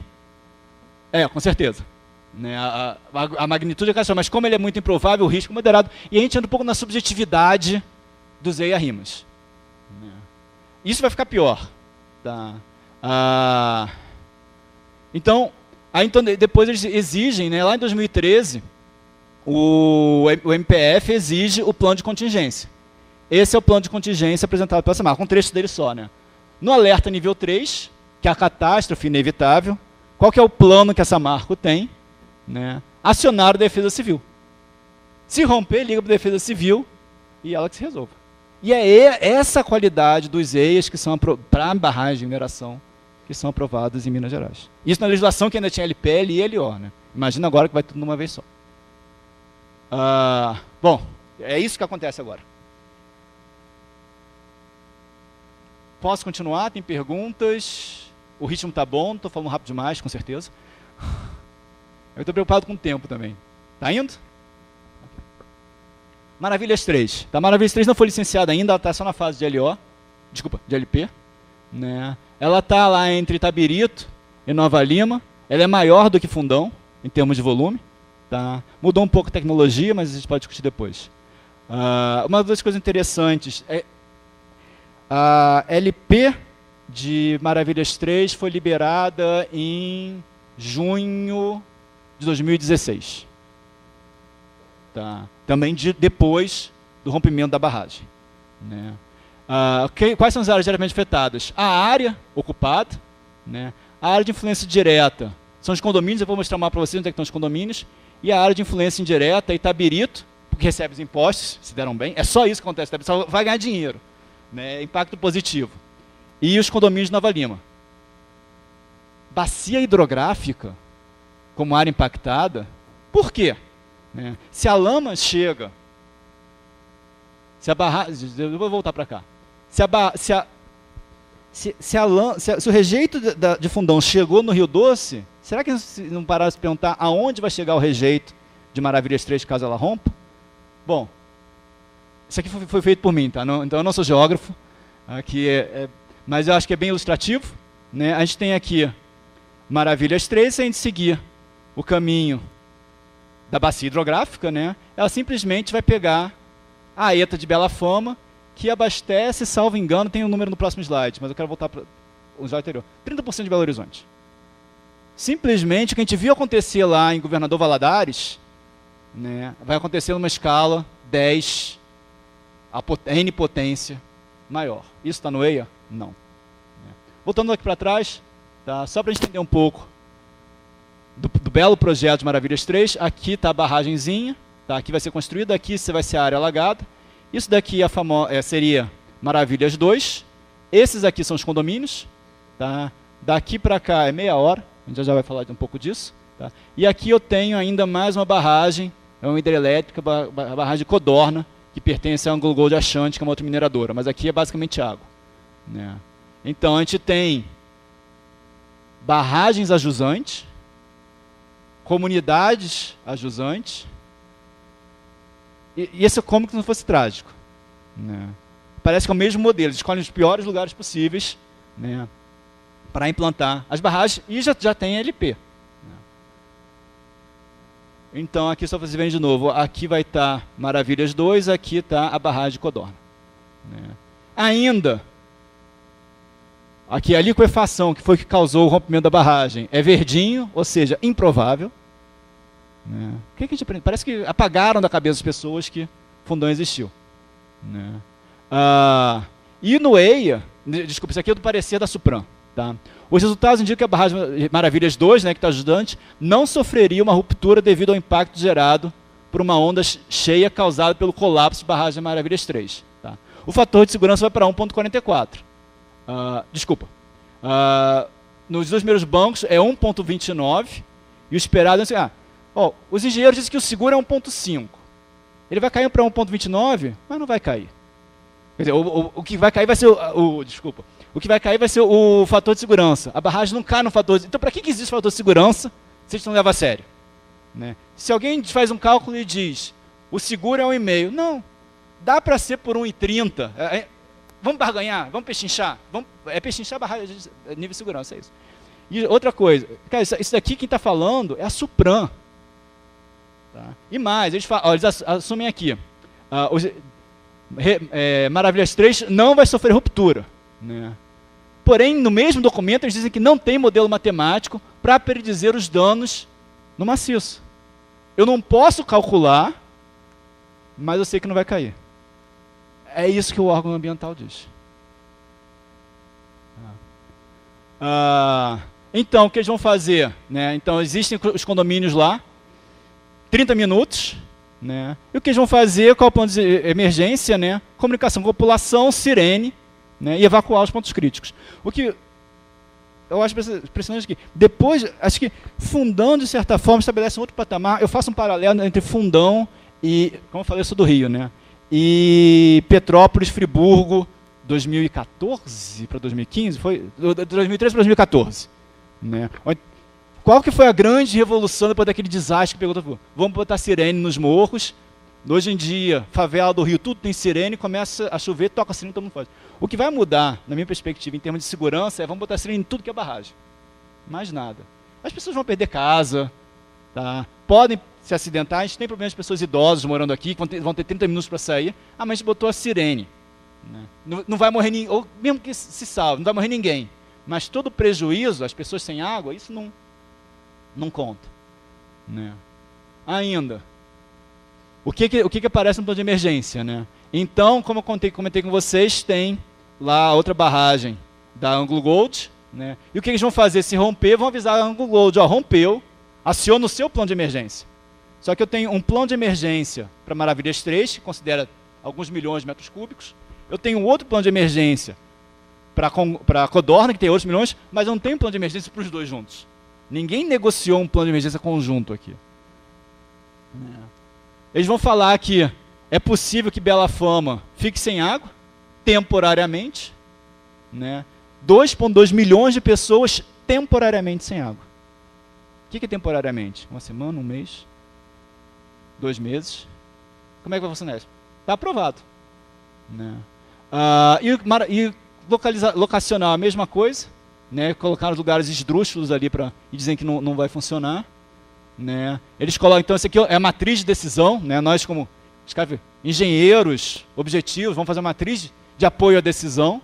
com certeza. Né? A magnitude é questão, mas como ele é muito improvável, o risco é moderado. E a gente anda um pouco na subjetividade dos EIA-RIMAS. Né? Isso vai ficar pior. Tá? Então, depois eles exigem, né, lá em 2013, o MPF exige o plano de contingência. Esse é o plano de contingência apresentado pela Samarco, um trecho dele só. Né? No alerta nível 3, que é a catástrofe inevitável, qual que é o plano que a Samarco tem? Né? Acionar a Defesa Civil. Se romper, liga para a Defesa Civil e ela que se resolva. E é essa qualidade dos EIAs que são para barragem de mineração que são aprovados em Minas Gerais. Isso na legislação que ainda tinha LPL e LO. Né? Imagina agora que vai tudo numa vez só. Bom, é isso que acontece agora. Posso continuar? Tem perguntas? O ritmo está bom, estou falando rápido demais, com certeza. Eu estou preocupado com o tempo também. Está indo? Maravilhas 3. Tá, Maravilhas 3 não foi licenciada ainda, ela está só na fase de LO. Desculpa, de LP. Né? Ela está lá entre Itabirito e Nova Lima. Ela é maior do que Fundão, em termos de volume. Tá? Mudou um pouco a tecnologia, mas a gente pode discutir depois. Uma das coisas interessantes é a LP de Maravilhas 3 foi liberada em junho de 2016. Tá? Também depois do rompimento da barragem. Né? Quais são as áreas diretamente afetadas? A área ocupada, né? A área de influência direta são os condomínios, eu vou mostrar mais para vocês onde é que estão os condomínios, e a área de influência indireta é Itabirito, porque recebe os impostos, se deram bem, é só isso que acontece, só vai ganhar dinheiro, né? Impacto positivo. E os condomínios de Nova Lima. Bacia hidrográfica, como área impactada, por quê? Né? Se a lama chega, se a barragem, eu vou voltar para cá, se o rejeito de Fundão chegou no Rio Doce, será que não pararam de se perguntar aonde vai chegar o rejeito de Maravilhas 3 caso ela rompa? Bom, isso aqui foi feito por mim, tá? Então eu não sou geógrafo, aqui mas eu acho que é bem ilustrativo. Né? A gente tem aqui Maravilhas 3, se a gente seguir o caminho da bacia hidrográfica, né? Ela simplesmente vai pegar a ETA de Bela Fama, que abastece, salvo engano, tem um número no próximo slide, mas eu quero voltar para o slide anterior, 30% de Belo Horizonte. Simplesmente o que a gente viu acontecer lá em Governador Valadares, né, vai acontecer numa escala 10, N potência maior. Isso está no EIA? Não. Voltando aqui para trás, tá, só para a gente entender um pouco do belo projeto de Maravilhas 3, aqui está a barragenzinha, tá, aqui vai ser construída, aqui vai ser a área alagada. Isso daqui seria Maravilhas 2. Esses aqui são os condomínios. Tá? Daqui para cá é meia hora. a gente já vai falar um pouco disso. Tá? E aqui eu tenho ainda mais uma barragem, é uma hidrelétrica, a barragem de Codorna, que pertence à Anglo Gold Ashanti, que é uma outra mineradora, mas aqui é basicamente água. Né? Então a gente tem barragens ajusantes, comunidades ajusantes, e esse é como se não fosse trágico. Né? Parece que é o mesmo modelo, eles escolhem os piores lugares possíveis, né, para implantar as barragens, e já tem LP. Né? Então aqui só você vem de novo, aqui vai estar Maravilhas 2, aqui está a barragem de Codorna. Né? Ainda, aqui a liquefação, que foi o que causou o rompimento da barragem, é verdinho, ou seja, improvável. Né? O que a gente aprende? Parece que apagaram da cabeça das pessoas que Fundão existiu. Né? E no EIA, desculpa, isso aqui é do parecer da Supram. Tá? Os resultados indicam que a barragem Maravilhas 2, né, que está ajudante, não sofreria uma ruptura devido ao impacto gerado por uma onda cheia causada pelo colapso de barragem Maravilhas 3. Tá? O fator de segurança vai para 1,44. Desculpa. Nos dois primeiros bancos é 1,29 e o esperado é assim, os engenheiros dizem que o seguro é 1,5. Ele vai cair para 1,29, mas não vai cair. Quer dizer, o que vai cair vai ser o que vai cair vai ser o fator de segurança. A barragem não cai no fator de... Então, para que existe o fator de segurança se a gente não leva a sério? Né? Se alguém faz um cálculo e diz, o seguro é 1,5. Não, dá para ser por 1,30. Vamos barganhar, vamos pechinchar. Pechinchar a barragem de nível de segurança, é isso. E outra coisa, cara, isso daqui quem está falando é a Supram. Tá? E mais, eles assumem aqui, Maravilhas 3 não vai sofrer ruptura. Né? Porém, no mesmo documento, eles dizem que não tem modelo matemático para predizer os danos no maciço. Eu não posso calcular, mas eu sei que não vai cair. É isso que o órgão ambiental diz. Então, o que eles vão fazer? Né? Então, existem os condomínios lá, 30 minutos, né? E o que eles vão fazer? Qual é o plano de emergência? Né? Comunicação com a população, sirene, né? E evacuar os pontos críticos. O que eu acho impressionante aqui, depois, acho que Fundão, de certa forma, estabelece um outro patamar. Eu faço um paralelo entre Fundão e, como eu falei, eu sou do Rio, né? E Petrópolis, Friburgo, 2014 para 2015, foi 2013 para 2014. Né? Qual que foi a grande revolução depois daquele desastre que pegou todo mundo? Vamos botar sirene nos morros. Hoje em dia, favela do Rio, tudo tem sirene, começa a chover, toca a sirene, todo mundo faz. O que vai mudar, na minha perspectiva, em termos de segurança, é vamos botar sirene em tudo que é barragem. Mais nada. As pessoas vão perder casa, tá? Podem se acidentar, a gente tem problemas de pessoas idosas morando aqui, que vão ter 30 minutos para sair. Mas a gente botou a sirene. Né? Não vai morrer ninguém, ou mesmo que se salve, não vai morrer ninguém. Mas todo prejuízo, as pessoas sem água, isso não conta. Né? Ainda, o que aparece no plano de emergência? Né? Então, como eu comentei com vocês, tem lá outra barragem da Anglo Gold. Né? E o que eles vão fazer? Se romper, vão avisar a Anglo Gold, rompeu, aciona o seu plano de emergência. Só que eu tenho um plano de emergência para Maravilhas 3, que considera alguns milhões de metros cúbicos. Eu tenho outro plano de emergência para Codorna, que tem outros milhões, mas eu não tenho plano de emergência para os dois juntos. Ninguém negociou um plano de emergência conjunto aqui. Eles vão falar que é possível que Bela Fama fique sem água, temporariamente. Né? 2,2 milhões de pessoas temporariamente sem água. O que é temporariamente? Uma semana, um mês? 2 meses? Como é que vai funcionar isso? Está aprovado. Né? E locacional, a mesma coisa. Né? Colocar os lugares esdrúxulos ali e dizem que não vai funcionar. Né? Eles colocam, então, isso aqui é a matriz de decisão. Né? Nós, como engenheiros objetivos, vamos fazer uma matriz de apoio à decisão.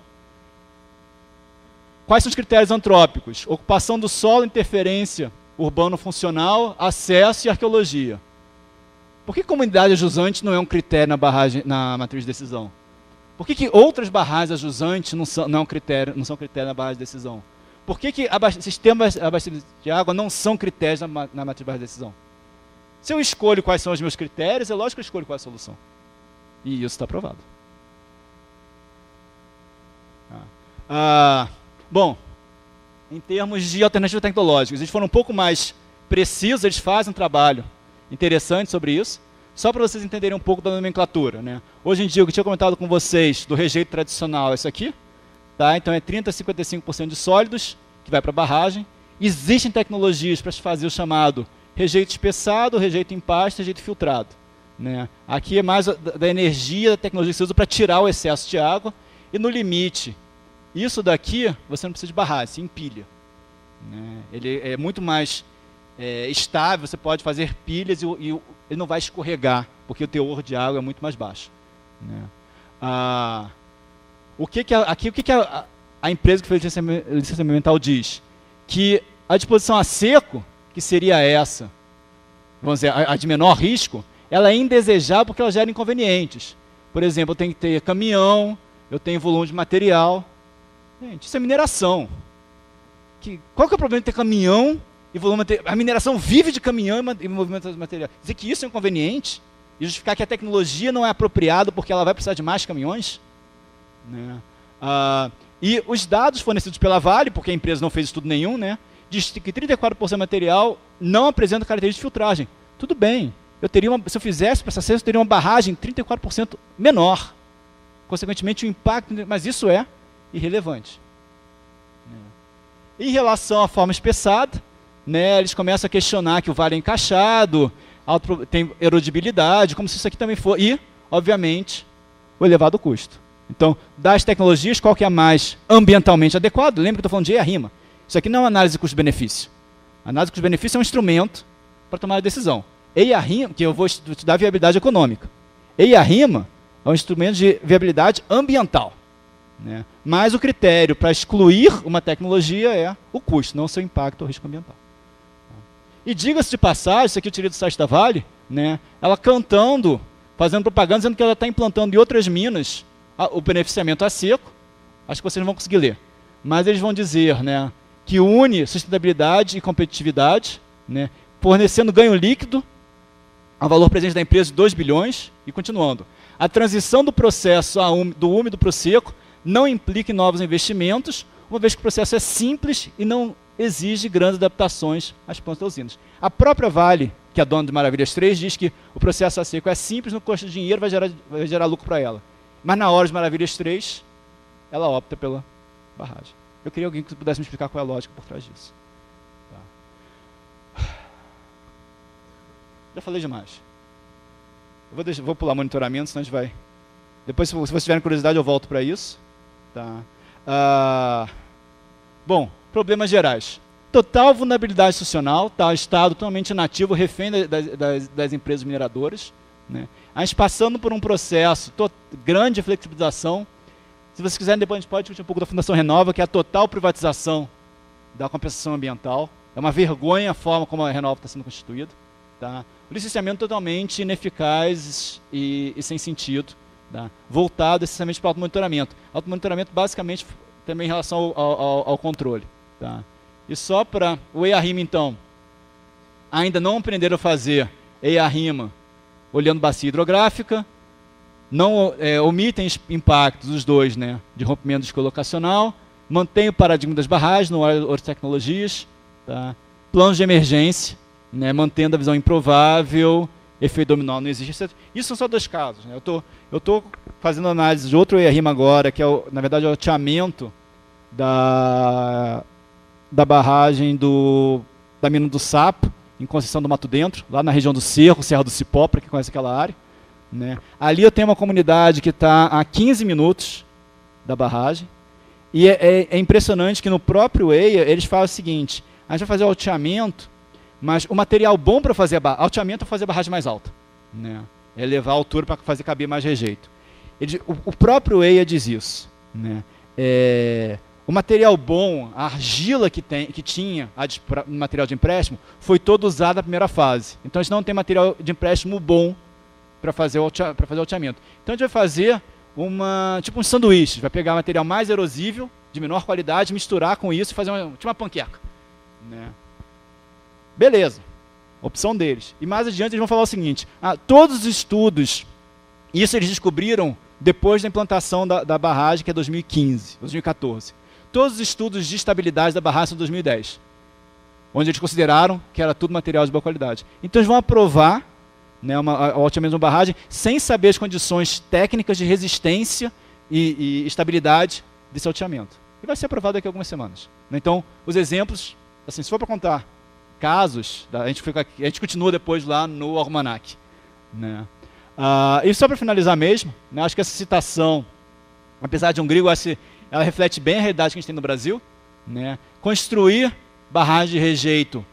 Quais são os critérios antrópicos? Ocupação do solo, interferência urbano-funcional, acesso e arqueologia. Por que comunidade ajusante não é um critério na matriz de decisão? Por que outras barragens ajusantes não são critério na barragem de decisão? Por que sistemas abastecidos de água não são critérios na matriz de barragem de decisão? Se eu escolho quais são os meus critérios, é lógico que eu escolho qual é a solução. E isso está aprovado. Bom, em termos de alternativas tecnológicas. Eles foram um pouco mais precisos, eles fazem um trabalho interessante sobre isso, só para vocês entenderem um pouco da nomenclatura, né? Hoje em dia, o que eu tinha comentado com vocês do rejeito tradicional é isso aqui, tá? Então é 30% a 55% de sólidos que vai para a barragem. Existem tecnologias para se fazer o chamado rejeito espessado, rejeito em pasta, rejeito filtrado, né? Aqui é mais da energia, da tecnologia que se usa para tirar o excesso de água, e no limite, isso daqui você não precisa de barragem, se empilha, né? Ele é muito mais estável, você pode fazer pilhas e ele não vai escorregar, porque o teor de água é muito mais baixo, né? O que a empresa que fez licenciamento ambiental diz? Que a disposição a seco, que seria essa, vamos dizer, a de menor risco, ela é indesejável porque ela gera inconvenientes. Por exemplo, eu tenho que ter caminhão, eu tenho volume de material. Gente, isso é mineração. Qual que é o problema de ter caminhão e volume de material? A mineração vive de caminhão e movimento de material. Dizer que isso é inconveniente e justificar que a tecnologia não é apropriada porque ela vai precisar de mais caminhões, né? E os dados fornecidos pela Vale, porque a empresa não fez estudo nenhum, né, diz que 34% do material não apresenta característica de filtragem. Tudo bem, se eu fizesse para essa ciência, eu teria uma barragem 34% menor. Consequentemente, o impacto, mas isso é irrelevante. Em relação à forma espessada, né, eles começam a questionar que o vale é encaixado, tem erodibilidade, como se isso aqui também for, e, obviamente, o elevado custo. Então, das tecnologias, qual que é a mais ambientalmente adequada? Lembra que eu estou falando de EIA-RIMA. Isso aqui não é uma análise de custo-benefício. A análise de custo-benefício é um instrumento para tomar a decisão. EIA-RIMA, que eu vou te dar viabilidade econômica. EIA-RIMA é um instrumento de viabilidade ambiental, né? Mas o critério para excluir uma tecnologia é o custo, não o seu impacto ou risco ambiental. E diga-se de passagem, isso aqui eu tirei do site da Vale, né, ela cantando, fazendo propaganda, dizendo que ela está implantando em outras minas o beneficiamento a seco. Acho que vocês não vão conseguir ler. Mas eles vão dizer, né, que une sustentabilidade e competitividade, né, fornecendo ganho líquido ao valor presente da empresa de 2 bilhões, e continuando. A transição do processo do úmido para o seco não implica em novos investimentos, uma vez que o processo é simples e não exige grandes adaptações às plantas das usinas. A própria Vale, que é a dona de Maravilhas 3, diz que o processo a seco é simples, no custo de dinheiro vai gerar lucro para ela. Mas na hora de Maravilhas 3, ela opta pela barragem. Eu queria alguém que pudesse me explicar qual é a lógica por trás disso. Tá. Já falei demais. Eu vou pular monitoramento, senão a gente vai... Depois, se vocês tiverem curiosidade, eu volto para isso. Tá. Bom, problemas gerais. Total vulnerabilidade institucional, tá? Estado totalmente inativo, refém das empresas mineradoras, né? A gente passando por um processo grande de flexibilização. Se vocês quiserem, depois a gente pode discutir um pouco da Fundação Renova, que é a total privatização da compensação ambiental. É uma vergonha a forma como a Renova está sendo constituída. Tá? O licenciamento totalmente ineficaz e sem sentido, tá? Voltado essencialmente para o automonitoramento. Automonitoramento basicamente também em relação ao controle. Tá? E só para o EIA-RIMA, então, ainda não aprenderam a fazer EIA-RIMA olhando bacia hidrográfica, não omitem impactos, os dois, né, de rompimento descolocacional, mantém o paradigma das barragens, não há outras tecnologias, tá? Planos de emergência, né, mantendo a visão improvável, efeito dominó não existe. Isso são só 2 casos. Né? Eu estou fazendo análise de outro EIA-RIMA agora, que é, na verdade, o alteamento da barragem da mina do Sapo, em Conceição do Mato Dentro, lá na região do Cerro, Serra do Cipó, para quem conhece aquela área. Né? Ali eu tenho uma comunidade que está a 15 minutos da barragem, e é impressionante que no próprio EIA eles falam o seguinte: a gente vai fazer o alteamento, mas o material bom para fazer alteamento é fazer a barragem mais alta, né? É levar a altura para fazer caber mais rejeito. O próprio EIA diz isso, né? O material bom, a argila que tinha material de empréstimo, foi todo usado na primeira fase. Então a gente não tem material de empréstimo bom para fazer o alteamento. Então a gente vai fazer tipo um sanduíche, vai pegar material mais erosível, de menor qualidade, misturar com isso e fazer tipo uma panqueca, né? Beleza, opção deles. E mais adiante eles vão falar o seguinte: todos os estudos, isso eles descobriram depois da implantação da barragem, que é 2015, 2014. todos os estudos de estabilidade da barragem são de 2010, onde eles consideraram que era tudo material de boa qualidade. Então eles vão aprovar, né, o alteamento de uma barragem sem saber as condições técnicas de resistência e estabilidade desse alteamento. E vai ser aprovado daqui a algumas semanas. Então, os exemplos, assim, se for para contar casos, a gente continua depois lá no almanac, né? E só para finalizar mesmo, né, acho que essa citação, apesar de um grego, ela reflete bem a realidade que a gente tem no Brasil, né? Construir barragem de rejeito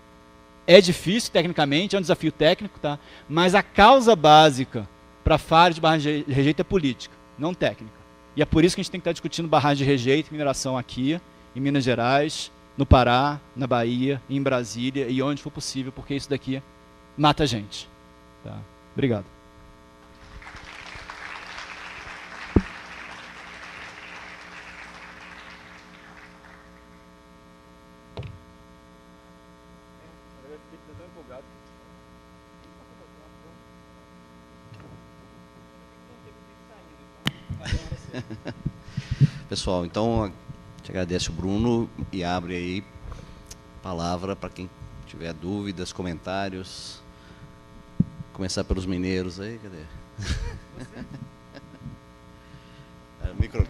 é difícil tecnicamente, é um desafio técnico, tá? Mas a causa básica para a falha de barragem de rejeito é política, não técnica. E é por isso que a gente tem que estar discutindo barragem de rejeito e mineração aqui, em Minas Gerais, no Pará, na Bahia, em Brasília e onde for possível, porque isso daqui mata a gente. Tá? Obrigado. Pessoal, então, te agradeço, Bruno, e abre aí palavra para quem tiver dúvidas, comentários. Começar pelos mineiros aí, cadê?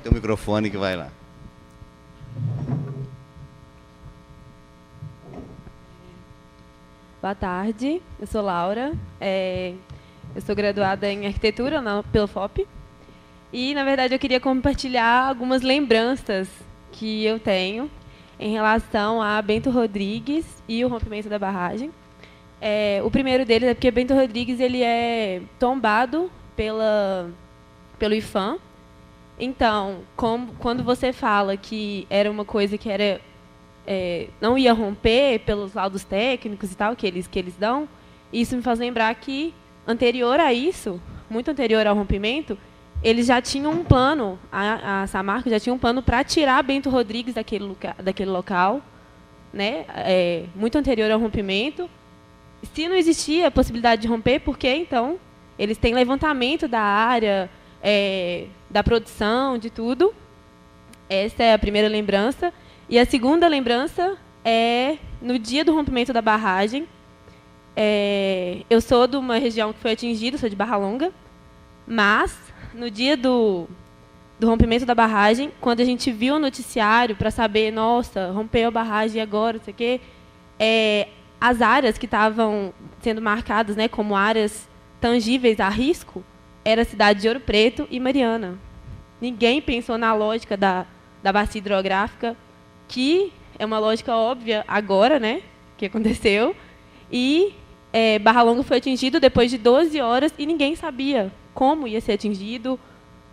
Tem um microfone que vai lá. Boa tarde, eu sou Laura, eu sou graduada em arquitetura pelo FOP e, na verdade, eu queria compartilhar algumas lembranças que eu tenho em relação a Bento Rodrigues e o rompimento da barragem. O primeiro deles é porque Bento Rodrigues ele é tombado pelo IPHAN. Então, quando você fala que era uma coisa que era não ia romper pelos laudos técnicos e tal que eles dão, isso me faz lembrar que, anterior a isso, muito anterior ao rompimento, eles já tinham um plano, a Samarco já tinha um plano para tirar Bento Rodrigues daquele local, né, muito anterior ao rompimento. Se não existia a possibilidade de romper, por que, então, eles têm levantamento da área, da produção, de tudo. Essa é a primeira lembrança. E a segunda lembrança é no dia do rompimento da barragem. Eu sou de uma região que foi atingida, sou de Barra Longa, mas no dia do rompimento da barragem, quando a gente viu o noticiário para saber, nossa, rompeu a barragem agora, não sei o quê, as áreas que estavam sendo marcadas, né, como áreas tangíveis a risco, era a cidade de Ouro Preto e Mariana. Ninguém pensou na lógica da bacia hidrográfica, que é uma lógica óbvia agora, né, que aconteceu, e Barra Longa foi atingido depois de 12 horas e ninguém sabia como ia ser atingido,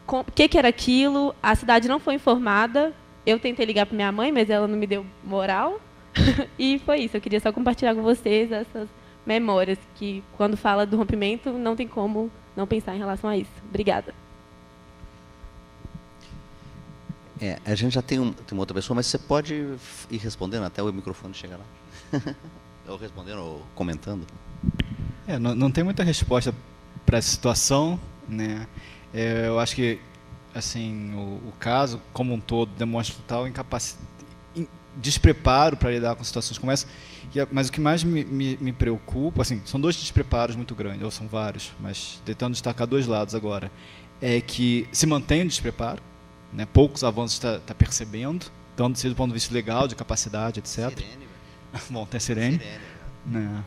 o que era aquilo, a cidade não foi informada. Eu tentei ligar para minha mãe, mas ela não me deu moral, e foi isso. Eu queria só compartilhar com vocês essas memórias, que quando fala do rompimento, não tem como não pensar em relação a isso. Obrigada. A gente já tem uma outra pessoa, mas você pode ir respondendo até o microfone chegar lá. Ou respondendo, ou comentando. Não tem muita resposta para essa situação, né? Eu acho que assim, o caso, como um todo, demonstra total despreparo para lidar com situações como essa. Mas o que mais me preocupa, assim, são dois despreparos muito grandes, ou são vários, mas tentando destacar dois lados agora, é que se mantém o despreparo, né, poucos avanços está percebendo, tanto do ponto de vista legal, de capacidade, etc. Sirene, bom, tem a Sirene. Né?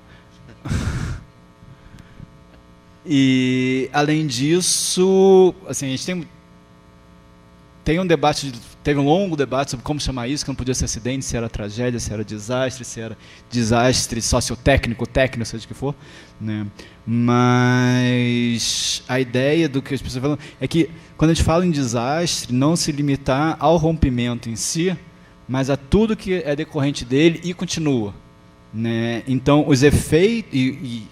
E, além disso, assim, a gente teve um longo debate sobre como chamar isso, que não podia ser acidente, se era tragédia, se era desastre sociotécnico, técnico, seja o que for, né? Mas a ideia do que as pessoas falam é que, quando a gente fala em desastre, não se limitar ao rompimento em si, mas a tudo que é decorrente dele e continua, né? Então, os efeitos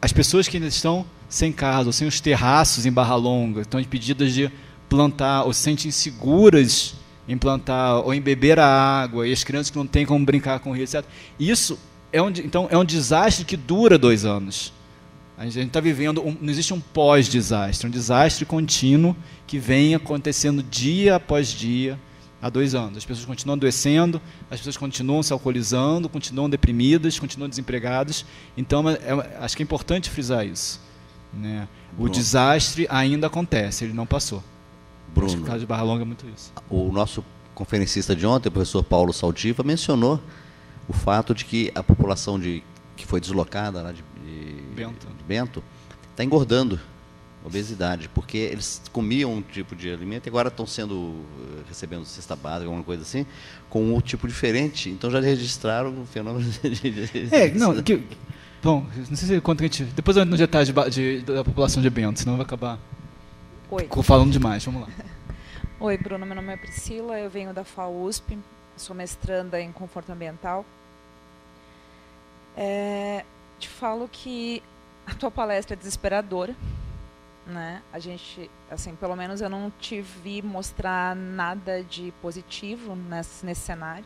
as pessoas que ainda estão sem casa, ou sem os terraços em Barra Longa, estão impedidas de plantar, ou se sentem inseguras em plantar, ou em beber a água, e as crianças que não têm como brincar com o rio, etc. Isso então, é um desastre que dura 2 anos. A gente está vivendo, não existe um pós-desastre, um desastre contínuo que vem acontecendo dia após dia, há 2 anos. As pessoas continuam adoecendo, as pessoas continuam se alcoolizando, continuam deprimidas, continuam desempregadas. Então, acho que é importante frisar isso, né? O desastre ainda acontece, ele não passou. Bruno, acho que o caso de Barra Longa é muito isso. O nosso conferencista de ontem, o professor Paulo Saldiva, mencionou o fato de que a população que foi deslocada lá de Bento está engordando, obesidade, porque eles comiam um tipo de alimento e agora estão recebendo cesta básica, alguma coisa assim, com um tipo diferente. Então já registraram o fenômeno bom, não sei se conta a gente. Depois eu entro no detalhe da população de Bento, senão vai acabar falando demais. Vamos lá. Oi, Bruno, meu nome é Priscila, eu venho da FAUSP, sou mestranda em conforto ambiental. Te falo que a tua palestra é desesperadora, né? A gente, assim, pelo menos eu não te vi mostrar nada de positivo nesse cenário.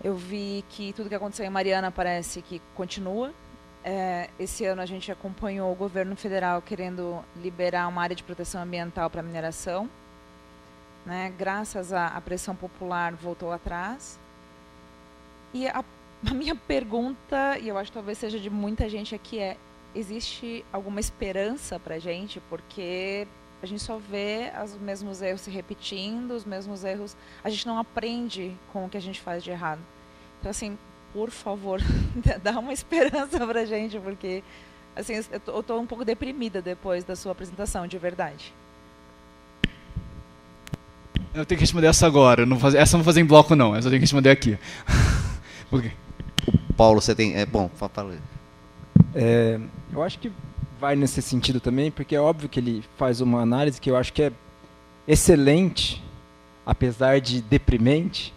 Eu vi que tudo que aconteceu em Mariana parece que continua. Esse ano a gente acompanhou o governo federal querendo liberar uma área de proteção ambiental para mineração, né? Graças à pressão popular voltou atrás. E a minha pergunta, e eu acho que talvez seja de muita gente aqui, existe alguma esperança para a gente? Porque a gente só vê os mesmos erros se repetindo, os mesmos erros, a gente não aprende com o que a gente faz de errado. Então, assim, por favor, dá uma esperança para a gente, porque assim, eu estou um pouco deprimida depois da sua apresentação, de verdade. Eu tenho que responder essa agora, essa eu não vou fazer em bloco não, essa eu tenho que responder aqui. Por quê? Paulo, você tem... bom, fala aí. Eu acho que vai nesse sentido também, porque é óbvio que ele faz uma análise que eu acho que é excelente, apesar de deprimente,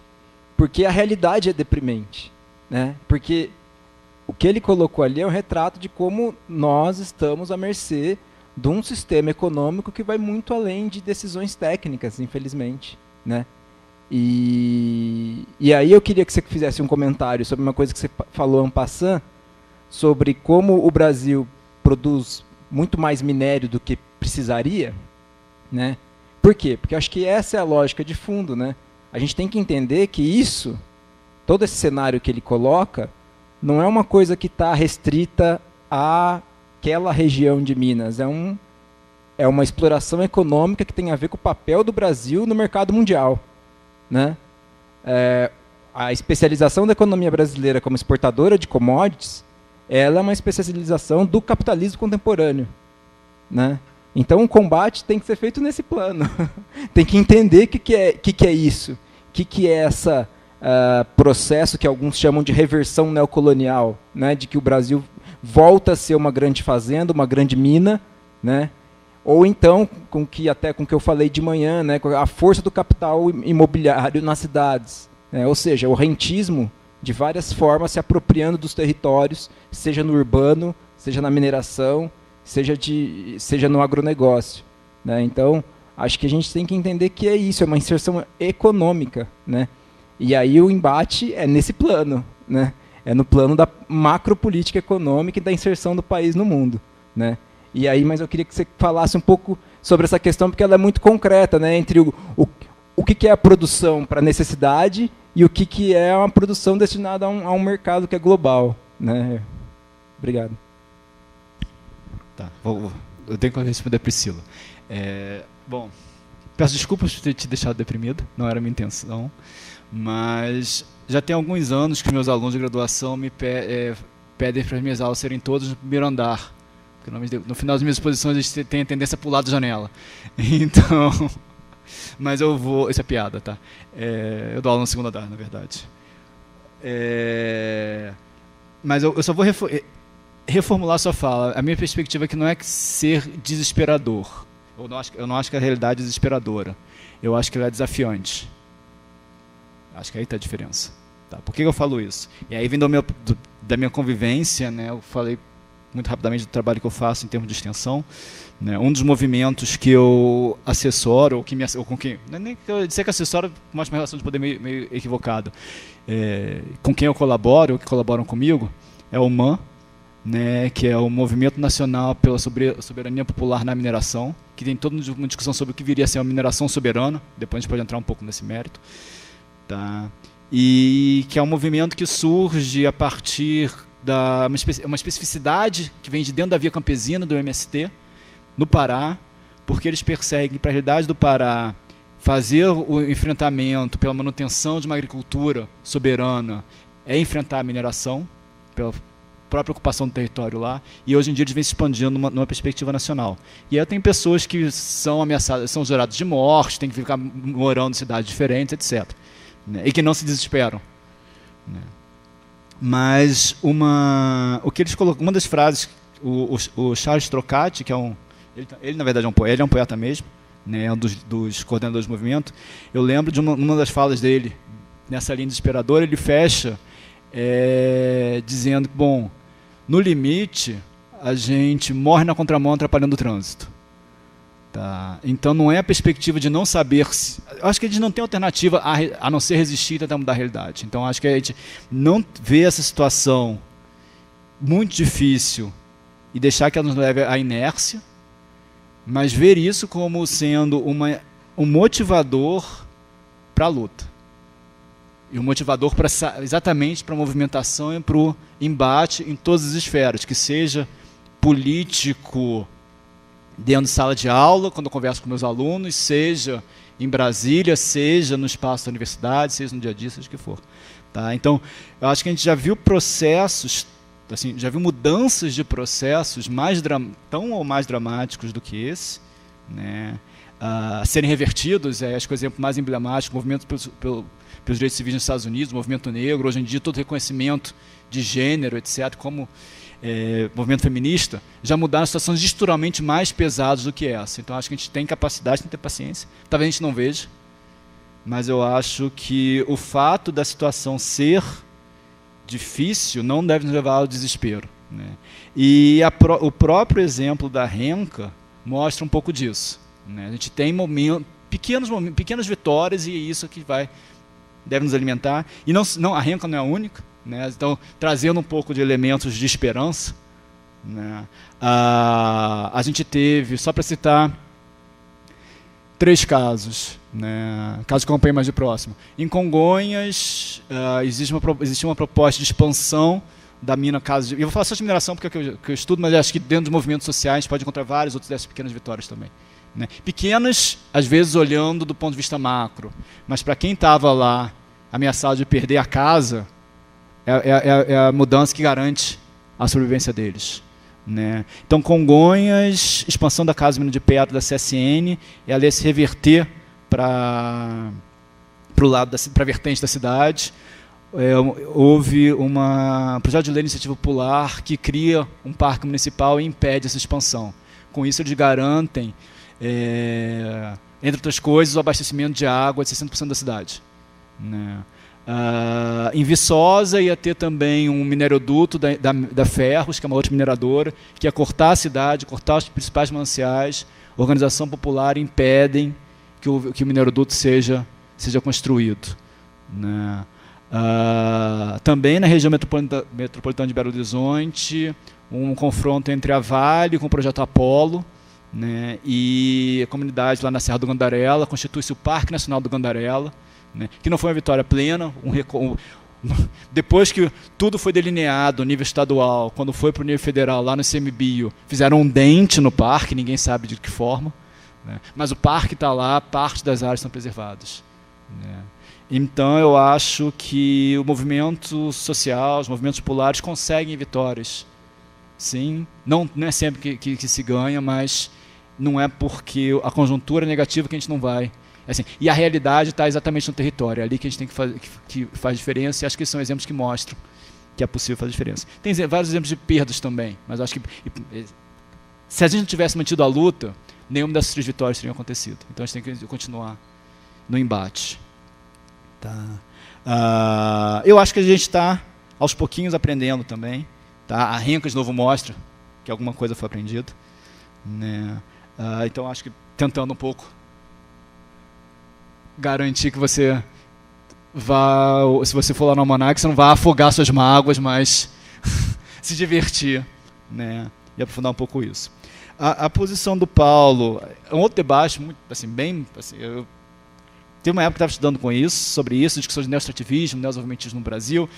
porque a realidade é deprimente, né? Porque o que ele colocou ali é um retrato de como nós estamos à mercê de um sistema econômico que vai muito além de decisões técnicas, infelizmente, né? E aí eu queria que você fizesse um comentário sobre uma coisa que você falou en passant, sobre como o Brasil produz muito mais minério do que precisaria, né? Por quê? Porque acho que essa é a lógica de fundo, né? A gente tem que entender que isso, todo esse cenário que ele coloca, não é uma coisa que está restrita àquela região de Minas. É uma exploração econômica que tem a ver com o papel do Brasil no mercado mundial, né? A especialização da economia brasileira como exportadora de commodities, ela é uma especialização do capitalismo contemporâneo, né? Então o combate tem que ser feito nesse plano. Tem que entender o que é isso, o que é esse processo que alguns chamam de reversão neocolonial, né? De que o Brasil volta a ser uma grande fazenda, uma grande mina, né? Ou então, com o que eu falei de manhã, né? A força do capital imobiliário nas cidades, né? Ou seja, o rentismo de várias formas se apropriando dos territórios, seja no urbano, seja na mineração, seja no agronegócio, né? Então, acho que a gente tem que entender que é isso, é uma inserção econômica, né? E aí o embate é nesse plano, né? É no plano da macropolítica econômica e da inserção do país no mundo, né? E aí, mas eu queria que você falasse um pouco sobre essa questão, porque ela é muito concreta, né? Entre o que é a produção para necessidade e o que é uma produção destinada a um mercado que é global, né? Obrigado. Tá, eu tenho que responder a Priscila. Bom, peço desculpas por ter te deixado deprimido, não era a minha intenção, mas já tem alguns anos que meus alunos de graduação me pedem para as minhas aulas serem todas no primeiro andar, porque no final das minhas exposições eles têm a tendência a pular da janela. Então, mas eu vou... Isso é piada, tá? Eu dou aula no segundo andar, na verdade. Mas eu só vou reformular a sua fala. A minha perspectiva é que não é ser desesperador. Eu não acho que a realidade é desesperadora. Eu acho que ela é desafiante. Acho que aí está a diferença. Tá? Por que eu falo isso? E aí vem da minha convivência, né? Eu falei muito rapidamente do trabalho que eu faço em termos de extensão, né? Um dos movimentos que eu assessoro, ou com quem... Nem que eu disser que assessoro, mostra uma relação de poder meio equivocado. Com quem eu colaboro, ou que colaboram comigo, é o MAN, né, que é o Movimento Nacional pela Soberania Popular na Mineração, que tem toda uma discussão sobre o que viria a ser uma mineração soberana, depois a gente pode entrar um pouco nesse mérito, tá? E que é um movimento que surge a partir da uma especificidade que vem de dentro da via campesina do MST, no Pará, porque eles perseguem, para a realidade do Pará, fazer o enfrentamento pela manutenção de uma agricultura soberana é enfrentar a mineração, pela própria ocupação do território lá, e hoje em dia eles vêm se expandindo numa perspectiva nacional. E aí tem pessoas que são ameaçadas, são juradas de morte, têm que ficar morando em cidades diferentes, etc. Né? E que não se desesperam. Né? Mas o que eles colocam, uma das frases, o Charles Trocati, que é ele na verdade ele é um poeta mesmo, né, é um dos coordenadores do movimento. Eu lembro de uma das falas dele, nessa linha desesperadora, ele fecha dizendo que, bom, no limite, a gente morre na contramão atrapalhando o trânsito. Tá? Então não é a perspectiva de não saber se... Eu acho que a gente não tem alternativa a não ser resistir e tentar mudar a realidade. Então acho que a gente não vê essa situação muito difícil e deixar que ela nos leve à inércia, mas ver isso como sendo um motivador para a luta. E um motivador exatamente para a movimentação e para o embate em todas as esferas, que seja político dentro de sala de aula, quando eu converso com meus alunos, seja em Brasília, seja no espaço da universidade, seja no dia a dia, seja o que for. Tá? Então, eu acho que a gente já viu processos, assim, já viu mudanças de processos tão ou mais dramáticos do que esse, né? Serem revertidos. Acho que o exemplo mais emblemático, o movimento pelos direitos civis nos Estados Unidos, o movimento negro, hoje em dia todo reconhecimento de gênero, etc., como movimento feminista, já mudaram situações estruturalmente mais pesadas do que essa. Então acho que a gente tem capacidade, tem que ter paciência. Talvez a gente não veja, mas eu acho que o fato da situação ser difícil não deve nos levar ao desespero. Né? E o próprio exemplo da Renca mostra um pouco disso. Né? A gente tem pequenas vitórias e é isso que deve nos alimentar. E não, a Renca não é a única. Né? Então, trazendo um pouco de elementos de esperança, né? A gente teve, só para citar 3 casos, né? Casos que eu acompanhei mais de próximo. Em Congonhas, existia uma proposta de expansão da mina Casa de... Eu vou falar só de mineração porque é o que eu estudo, mas acho que dentro dos movimentos sociais a gente pode encontrar vários outros dessas pequenas vitórias também. Né? Pequenas, às vezes olhando do ponto de vista macro, mas para quem estava lá ameaçado de perder a casa, é a mudança que garante a sobrevivência deles. Né? Então, Congonhas, expansão da Casa Mina de Pedra da CSN, ela ia se reverter para a vertente da cidade. Houve um projeto de lei de iniciativa popular que cria um parque municipal e impede essa expansão. Com isso, eles garantem, entre outras coisas, o abastecimento de água de 60% da cidade. Né? Em Viçosa ia ter também um mineroduto da Ferros, que é uma outra mineradora, que ia cortar a cidade, cortar os principais mananciais. A organização popular impedem que o mineroduto seja construído. Né? Também na região metropolitana de Belo Horizonte, um confronto entre a Vale com o projeto Apolo, né? E a comunidade lá na Serra do Gandarela, constitui-se o Parque Nacional do Gandarela, né? Que não foi uma vitória plena. Depois que tudo foi delineado no nível estadual, quando foi para o nível federal, lá no ICMBio, fizeram um dente no parque, ninguém sabe de que forma. Né? Mas o parque está lá, parte das áreas estão preservadas. Né? Então eu acho que o movimento social, os movimentos populares conseguem vitórias. Sim, não é sempre que se ganha, mas não é porque a conjuntura é negativa que a gente não vai. Assim, e a realidade está exatamente no território, é ali que a gente tem que faz diferença, e acho que esses são exemplos que mostram que é possível fazer diferença. Tem vários exemplos de perdas também, mas acho que se a gente não tivesse mantido a luta, nenhuma dessas 3 vitórias teriam acontecido. Então a gente tem que continuar no embate. Tá. Eu acho que a gente está aos pouquinhos aprendendo também. Tá? A Renca de novo mostra que alguma coisa foi aprendida. Né? Então acho que tentando um pouco garantir que você vá, se você for lá no Almanac, você não vai afogar suas mágoas, mas se divertir, né? E aprofundar um pouco isso. a posição do Paulo é um outro debate, muito, assim, bem... Assim, eu teve uma época que eu estava estudando sobre isso, discussões de neoestrativismo, neodesenvolvimentismo no Brasil,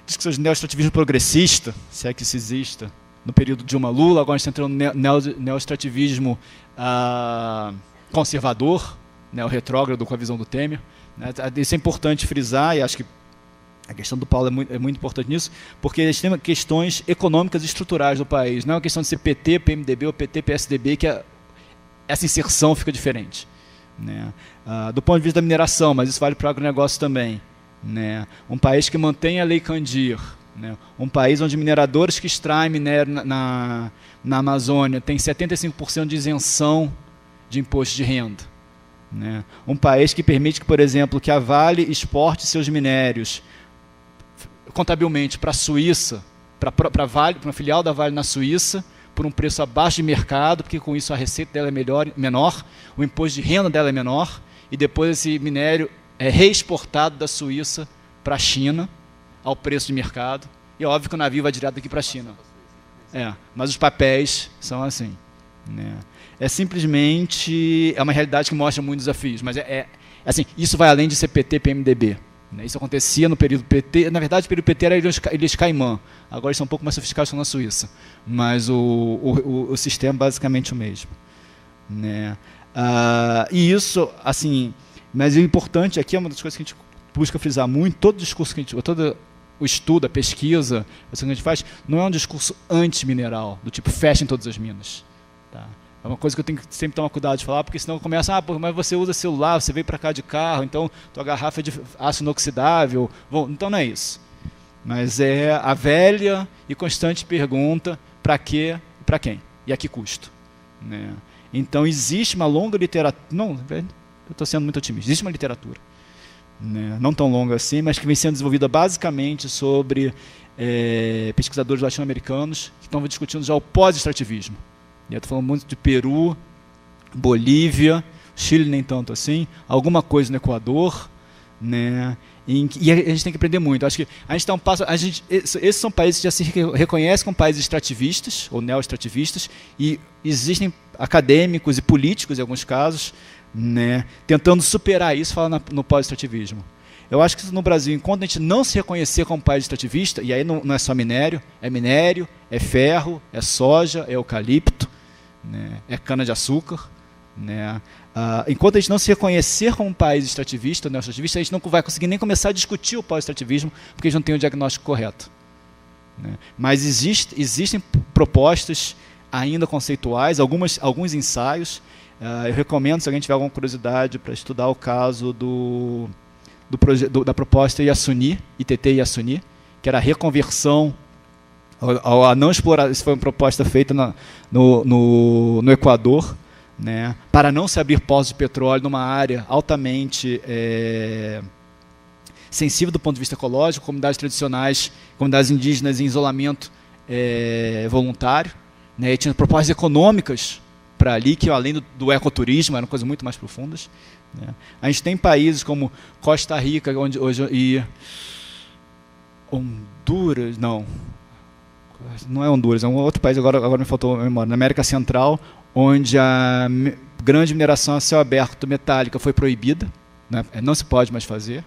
discussões de neoestrativismo progressista, se é que isso exista, no período de Dilma Lula. Agora a gente está entrando no neoestrativismo conservador, né, o retrógrado com a visão do Temer. Né. Isso é importante frisar, e acho que a questão do Paulo é muito importante nisso, porque a gente tem questões econômicas e estruturais do país. Não é uma questão de ser PT, PMDB ou PT, PSDB, que essa inserção fica diferente. Né. Do ponto de vista da mineração, mas isso vale para o agronegócio também. Né. Um país que mantém a Lei Candir, né. Um país onde mineradores que extraem minério na Amazônia têm 75% de isenção de imposto de renda. Né. Um país que permite que, por exemplo, que a Vale exporte seus minérios contabilmente para a Suíça, para uma filial da Vale na Suíça, por um preço abaixo de mercado, porque com isso a receita dela é menor, o imposto de renda dela é menor, e depois esse minério é reexportado da Suíça para a China, ao preço de mercado, e é óbvio que o navio vai direto daqui para a China. Mas os papéis são assim. Né. É simplesmente uma realidade que mostra muitos desafios, mas assim, isso vai além de ser PT, PMDB. Né. Isso acontecia no período PT, na verdade o período PT era Ilhas Caimã, agora eles são um pouco mais sofisticados, estão na Suíça, mas o sistema é basicamente o mesmo. Né. E isso, assim, mas o importante aqui é uma das coisas que a gente busca frisar muito, todo discurso que a gente, todo o estudo, a pesquisa, que a gente faz, não é um discurso anti-mineral, do tipo fechem todas as minas. Tá? É uma coisa que eu tenho que sempre tomar cuidado de falar, porque senão começa, mas você usa celular, você veio para cá de carro, então tua garrafa é de aço inoxidável. Então não é isso. Mas é a velha e constante pergunta, para quê e para quem? E a que custo? Né? Então existe uma longa literatura, não, eu estou sendo muito otimista, existe uma literatura, né, não tão longa assim, mas que vem sendo desenvolvida basicamente sobre pesquisadores latino-americanos que estão discutindo já o pós-extrativismo. Estou falando muito de Peru, Bolívia, Chile nem tanto assim, alguma coisa no Equador, né? E a gente tem que aprender muito. Acho que a gente está um passo. Esses são países que já se reconhecem como países extrativistas ou neo-extrativistas, e existem acadêmicos e políticos, em alguns casos, né, tentando superar isso, falando no pós-extrativismo. Eu acho que no Brasil, enquanto a gente não se reconhecer como país extrativista, e aí não é só minério, é ferro, é soja, é eucalipto, né, é cana-de-açúcar. Né, enquanto a gente não se reconhecer como país extrativista, neo-extrativista, a gente não vai conseguir nem começar a discutir o pós-extrativismo, porque a gente não tem o diagnóstico correto. Né. Mas existem propostas ainda conceituais, alguns ensaios. Eu recomendo, se alguém tiver alguma curiosidade, para estudar o caso da proposta Yasuni, ITT Yasuni, que era a reconversão, a não explorar. Isso foi uma proposta feita no Equador, né, para não se abrir poços de petróleo numa área altamente sensível do ponto de vista ecológico, comunidades tradicionais, comunidades indígenas em isolamento voluntário. Né, e tinha propostas econômicas para ali, que além do ecoturismo, eram coisas muito mais profundas. Né. A gente tem países como Costa Rica, e Honduras, não é Honduras, é um outro país, agora me faltou a memória, na América Central, onde a grande mineração a céu aberto metálica foi proibida, né, não se pode mais fazer.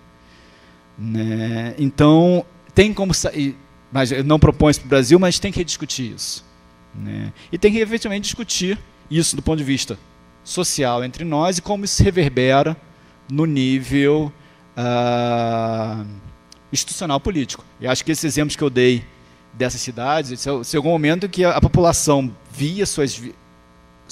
Né. Então, tem como sair, mas não propõe isso para o Brasil, mas tem que rediscutir isso. Né. E tem que efetivamente discutir isso do ponto de vista social entre nós e como isso se reverbera no nível institucional político. E acho que esses exemplos que eu dei dessas cidades, se em algum momento que a população via seus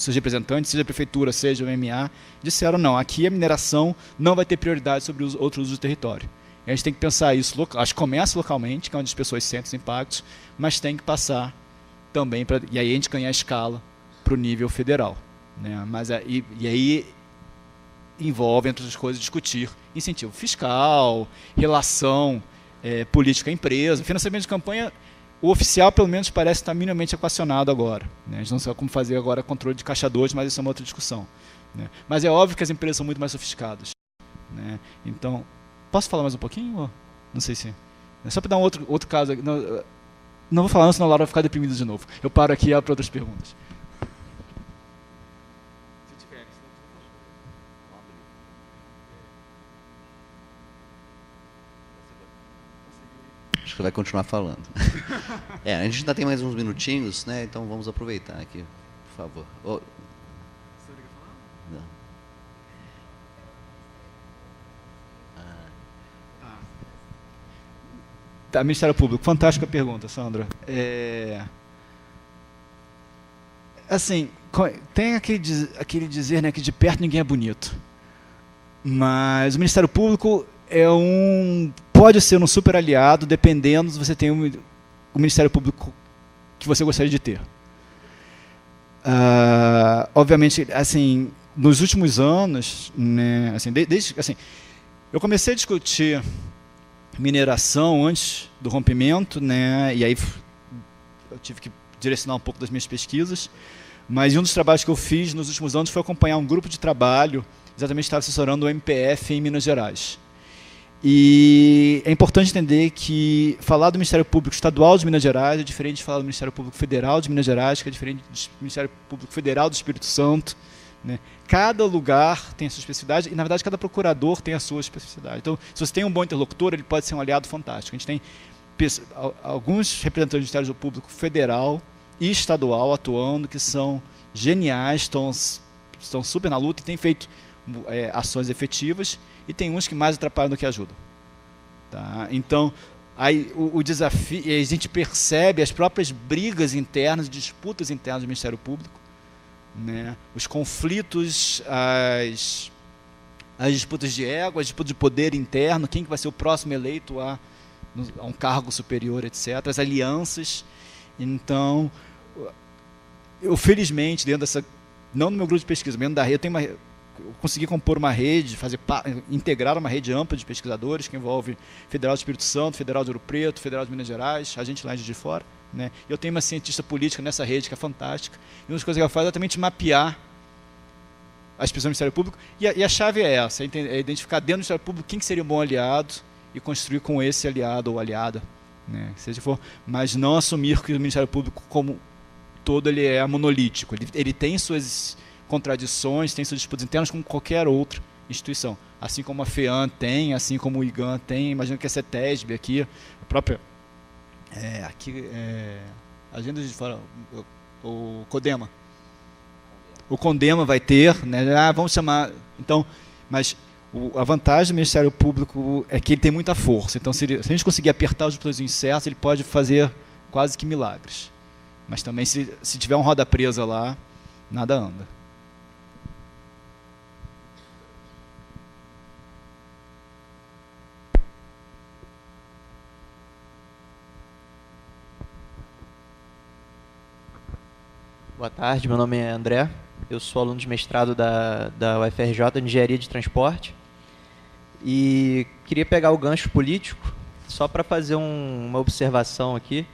representantes, seja a prefeitura, seja o MMA, disseram não, aqui a mineração não vai ter prioridade sobre os outros usos do território. E a gente tem que pensar isso, acho que começa localmente, que é onde as pessoas sentem os impactos, mas tem que passar também, e aí a gente ganha a escala para o nível federal. Né? Mas, e aí envolve, entre outras coisas, discutir incentivo fiscal, relação política à empresa, financiamento de campanha. O oficial, pelo menos, parece estar minimamente equacionado agora. Né? A gente não sabe como fazer agora controle de caixa 2, mas isso é uma outra discussão. Né? Mas é óbvio que as empresas são muito mais sofisticadas. Né? Então, posso falar mais um pouquinho? Não sei se... Só para dar um outro caso. Não vou falar, senão a Laura vai ficar deprimida de novo. Eu paro aqui e abro para outras perguntas. que vai continuar falando. A gente ainda tem mais uns minutinhos, né? Então vamos aproveitar aqui, por favor. Não. Tá, Ministério Público, fantástica pergunta, Sandra. Assim, tem aquele dizer, né, que de perto ninguém é bonito. Mas o Ministério Público pode ser um super aliado, dependendo se você tem o Ministério Público que você gostaria de ter. Obviamente, assim, nos últimos anos, né, assim, eu comecei a discutir mineração antes do rompimento, né, e aí eu tive que direcionar um pouco das minhas pesquisas, mas um dos trabalhos que eu fiz nos últimos anos foi acompanhar um grupo de trabalho, exatamente estava assessorando o MPF em Minas Gerais. E é importante entender que falar do Ministério Público Estadual de Minas Gerais é diferente de falar do Ministério Público Federal de Minas Gerais, que é diferente do Ministério Público Federal do Espírito Santo, né? Cada lugar tem a sua especificidade e, na verdade, cada procurador tem a sua especificidade. Então, se você tem um bom interlocutor, ele pode ser um aliado fantástico. A gente tem alguns representantes do Ministério Público Federal e estadual atuando, que são geniais, estão super na luta e têm feito ações efetivas, e tem uns que mais atrapalham do que ajudam. Tá? Então, aí, o desafio, a gente percebe as próprias brigas internas, disputas internas do Ministério Público, né? Os conflitos, as disputas de ego, as disputas de poder interno, quem que vai ser o próximo eleito a um cargo superior, etc., as alianças. Então, eu felizmente, dentro dessa, não no meu grupo de pesquisa, dentro da rede, eu consegui compor uma rede, integrar uma rede ampla de pesquisadores, que envolve Federal do Espírito Santo, Federal de Ouro Preto, Federal de Minas Gerais, a gente lá de Fora. Né? Eu tenho uma cientista política nessa rede que é fantástica, e uma das coisas que ela faz é exatamente mapear as pessoas do Ministério Público, e a chave é essa, é identificar dentro do Ministério Público quem que seria um bom aliado e construir com esse aliado ou aliada, né? Seja for, mas não assumir que o Ministério Público como todo ele é monolítico, ele tem suas contradições, tem suas disputas internas como qualquer outra instituição, assim como a FEAM tem, assim como o IGAN tem, imagino que a CETESB aqui, a própria agenda de fora, o CODEMA. O CONDEMA vai ter, né? Vamos chamar. Então, mas a vantagem do Ministério Público é que ele tem muita força. Então, se a gente conseguir apertar os botões certos, ele pode fazer quase que milagres. Mas também, se tiver uma roda presa lá, nada anda. Boa tarde, meu nome é André, eu sou aluno de mestrado da UFRJ em Engenharia de Transporte e queria pegar o gancho político só para fazer uma observação aqui,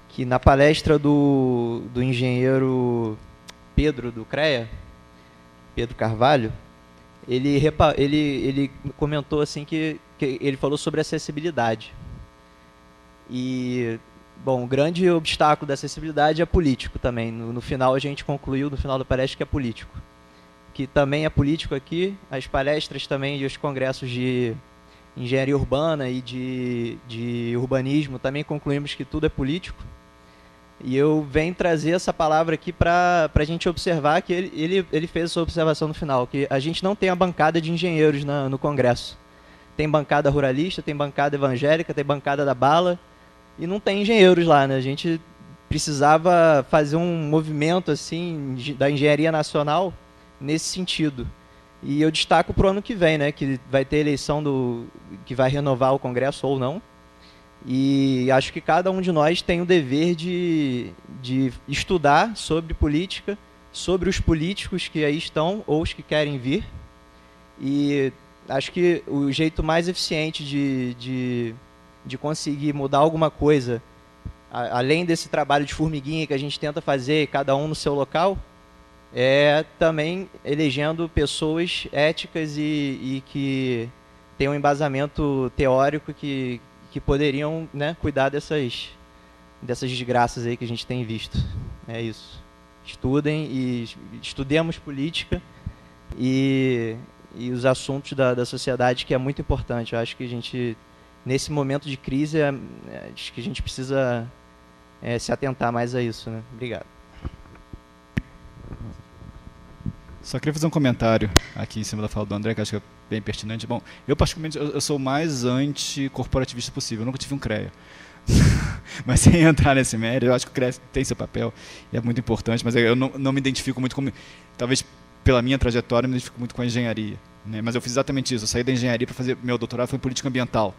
que na palestra do engenheiro Pedro do CREA, Pedro Carvalho, ele comentou assim que ele falou sobre acessibilidade. E bom, o grande obstáculo da acessibilidade é político também. No final, a gente concluiu, no final da palestra, que é político. Que também é político aqui, as palestras também e os congressos de engenharia urbana e de urbanismo, também concluímos que tudo é político. E eu venho trazer essa palavra aqui para a gente observar que ele fez essa observação no final, que a gente não tem a bancada de engenheiros no congresso. Tem bancada ruralista, tem bancada evangélica, tem bancada da bala, e não tem engenheiros lá, né? A gente precisava fazer um movimento assim da engenharia nacional nesse sentido. E eu destaco para o ano que vem, né? Que vai ter eleição que vai renovar o Congresso ou não. E acho que cada um de nós tem o dever de estudar sobre política, sobre os políticos que aí estão ou os que querem vir. E acho que o jeito mais eficiente de conseguir mudar alguma coisa, além desse trabalho de formiguinha que a gente tenta fazer, cada um no seu local, é também elegendo pessoas éticas e que tenham um embasamento teórico que poderiam, né, cuidar dessas desgraças aí que a gente tem visto. É isso. Estudemos política e os assuntos da sociedade, que é muito importante. Eu acho que a gente nesse momento de crise, acho que a gente precisa se atentar mais a isso, né? Obrigado. Só queria fazer um comentário aqui em cima da fala do André, que acho que é bem pertinente. Bom, eu particularmente eu sou o mais anticorporativista possível, eu nunca tive um CREA. Mas sem entrar nesse mérito, eu acho que o CREA tem seu papel e é muito importante, mas eu não me identifico muito com... Talvez pela minha trajetória, eu me identifico muito com a engenharia. Né? Mas eu fiz exatamente isso, eu saí da engenharia para fazer... Meu doutorado foi em política ambiental.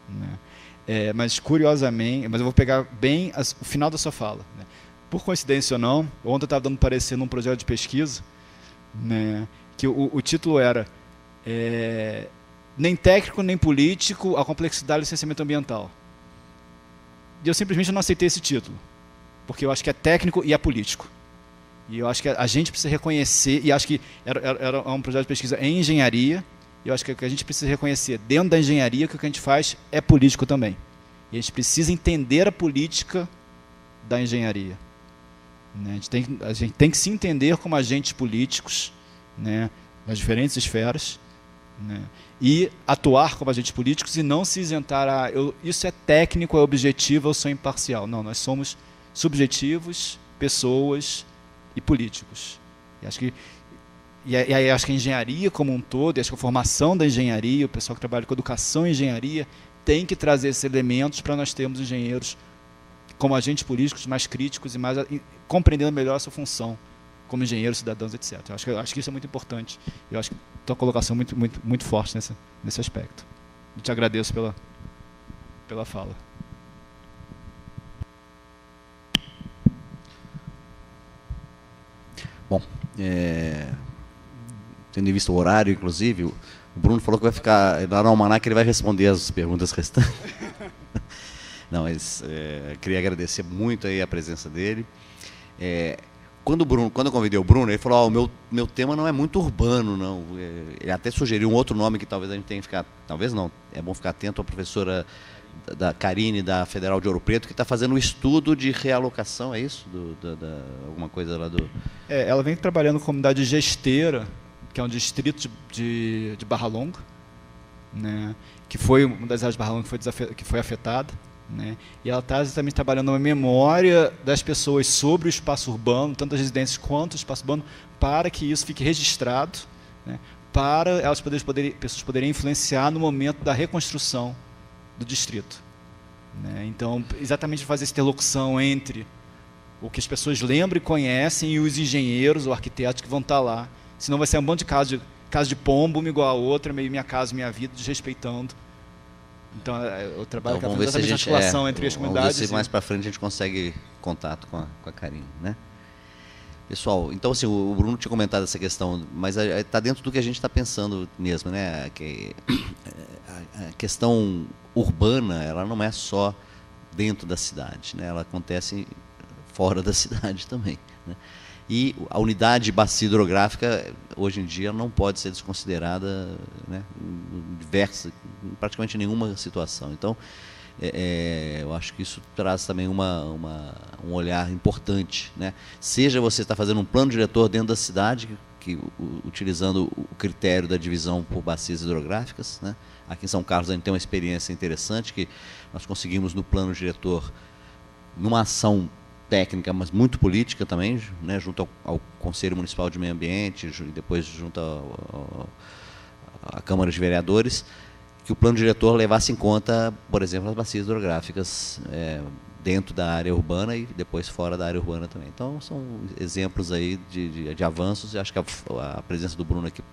Né? Mas curiosamente, mas eu vou pegar bem o final da sua fala. Né? Por coincidência ou não, ontem eu estava dando parecer num projeto de pesquisa, né, que o título era nem técnico nem político, a complexidade do licenciamento ambiental. E eu simplesmente não aceitei esse título, porque eu acho que é técnico e é político. E eu acho que a gente precisa reconhecer, e acho que era um projeto de pesquisa em engenharia, e eu acho que a gente precisa reconhecer dentro da engenharia que o que a gente faz é político também. E a gente precisa entender a política da engenharia. Né? A gente tem que se entender como agentes políticos, né, nas diferentes esferas, né, e atuar como agentes políticos e não se isentar isso é técnico, é objetivo, eu sou imparcial. Não, nós somos subjetivos, pessoas e políticos. E acho que acho que a engenharia como um todo, e acho que a formação da engenharia, o pessoal que trabalha com educação e engenharia, tem que trazer esses elementos para nós termos engenheiros como agentes políticos mais críticos e mais compreendendo melhor a sua função como engenheiros, cidadãos, etc. Eu acho que isso é muito importante. Eu acho que tua colocação muito, muito, muito forte nesse aspecto. Eu te agradeço pela fala. Bom, tendo em vista o horário, inclusive, o Bruno falou que vai ficar lá no Almanac, ele vai responder as perguntas restantes. Não, mas queria agradecer muito aí a presença dele. Quando eu convidei o Bruno, ele falou: o meu tema não é muito urbano, não. Ele até sugeriu um outro nome que talvez a gente tenha que ficar, talvez não, é bom ficar atento à professora da Karine, da Federal de Ouro Preto, que está fazendo um estudo de realocação, é isso? Alguma coisa lá do... ela vem trabalhando com a comunidade de Esteira, que é um distrito de Barra Longa, né, que foi uma das áreas de Barra Longa que foi afetada. Né? E ela está exatamente trabalhando uma memória das pessoas sobre o espaço urbano, tanto as residências quanto o espaço urbano, para que isso fique registrado, né? Para elas pessoas poderem influenciar no momento da reconstrução do distrito. Né? Então, exatamente fazer essa interlocução entre o que as pessoas lembram e conhecem e os engenheiros ou arquitetos que vão estar lá. Senão vai ser um monte de casa de pombo, uma igual a outra, meio minha casa, minha vida, desrespeitando. Então, o trabalho então, que ela faz a articulação entre as comunidades. Vamos ver se mais para frente a gente consegue contato com a Karine, né? Pessoal, então assim, o Bruno tinha comentado essa questão, mas está dentro do que a gente está pensando mesmo, né? Que a questão urbana, ela não é só dentro da cidade, né? Ela acontece fora da cidade também, né? E a unidade bacia hidrográfica, hoje em dia, não pode ser desconsiderada, né, em praticamente nenhuma situação. Então, eu acho que isso traz também um olhar importante. Né? Seja você está fazendo um plano diretor dentro da cidade, utilizando o critério da divisão por bacias hidrográficas. Né? Aqui em São Carlos a gente tem uma experiência interessante, que nós conseguimos no plano diretor, numa ação técnica, mas muito política também, né, junto ao Conselho Municipal de Meio Ambiente, e depois junto à Câmara de Vereadores, que o plano diretor levasse em conta, por exemplo, as bacias hidrográficas dentro da área urbana e depois fora da área urbana também. Então, são exemplos aí de avanços, e acho que a presença do Bruno aqui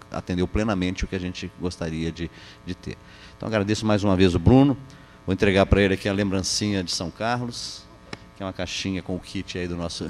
atendeu plenamente o que a gente gostaria de ter. Então, agradeço mais uma vez o Bruno, vou entregar para ele aqui a lembrancinha de São Carlos, que é uma caixinha com o kit aí do nosso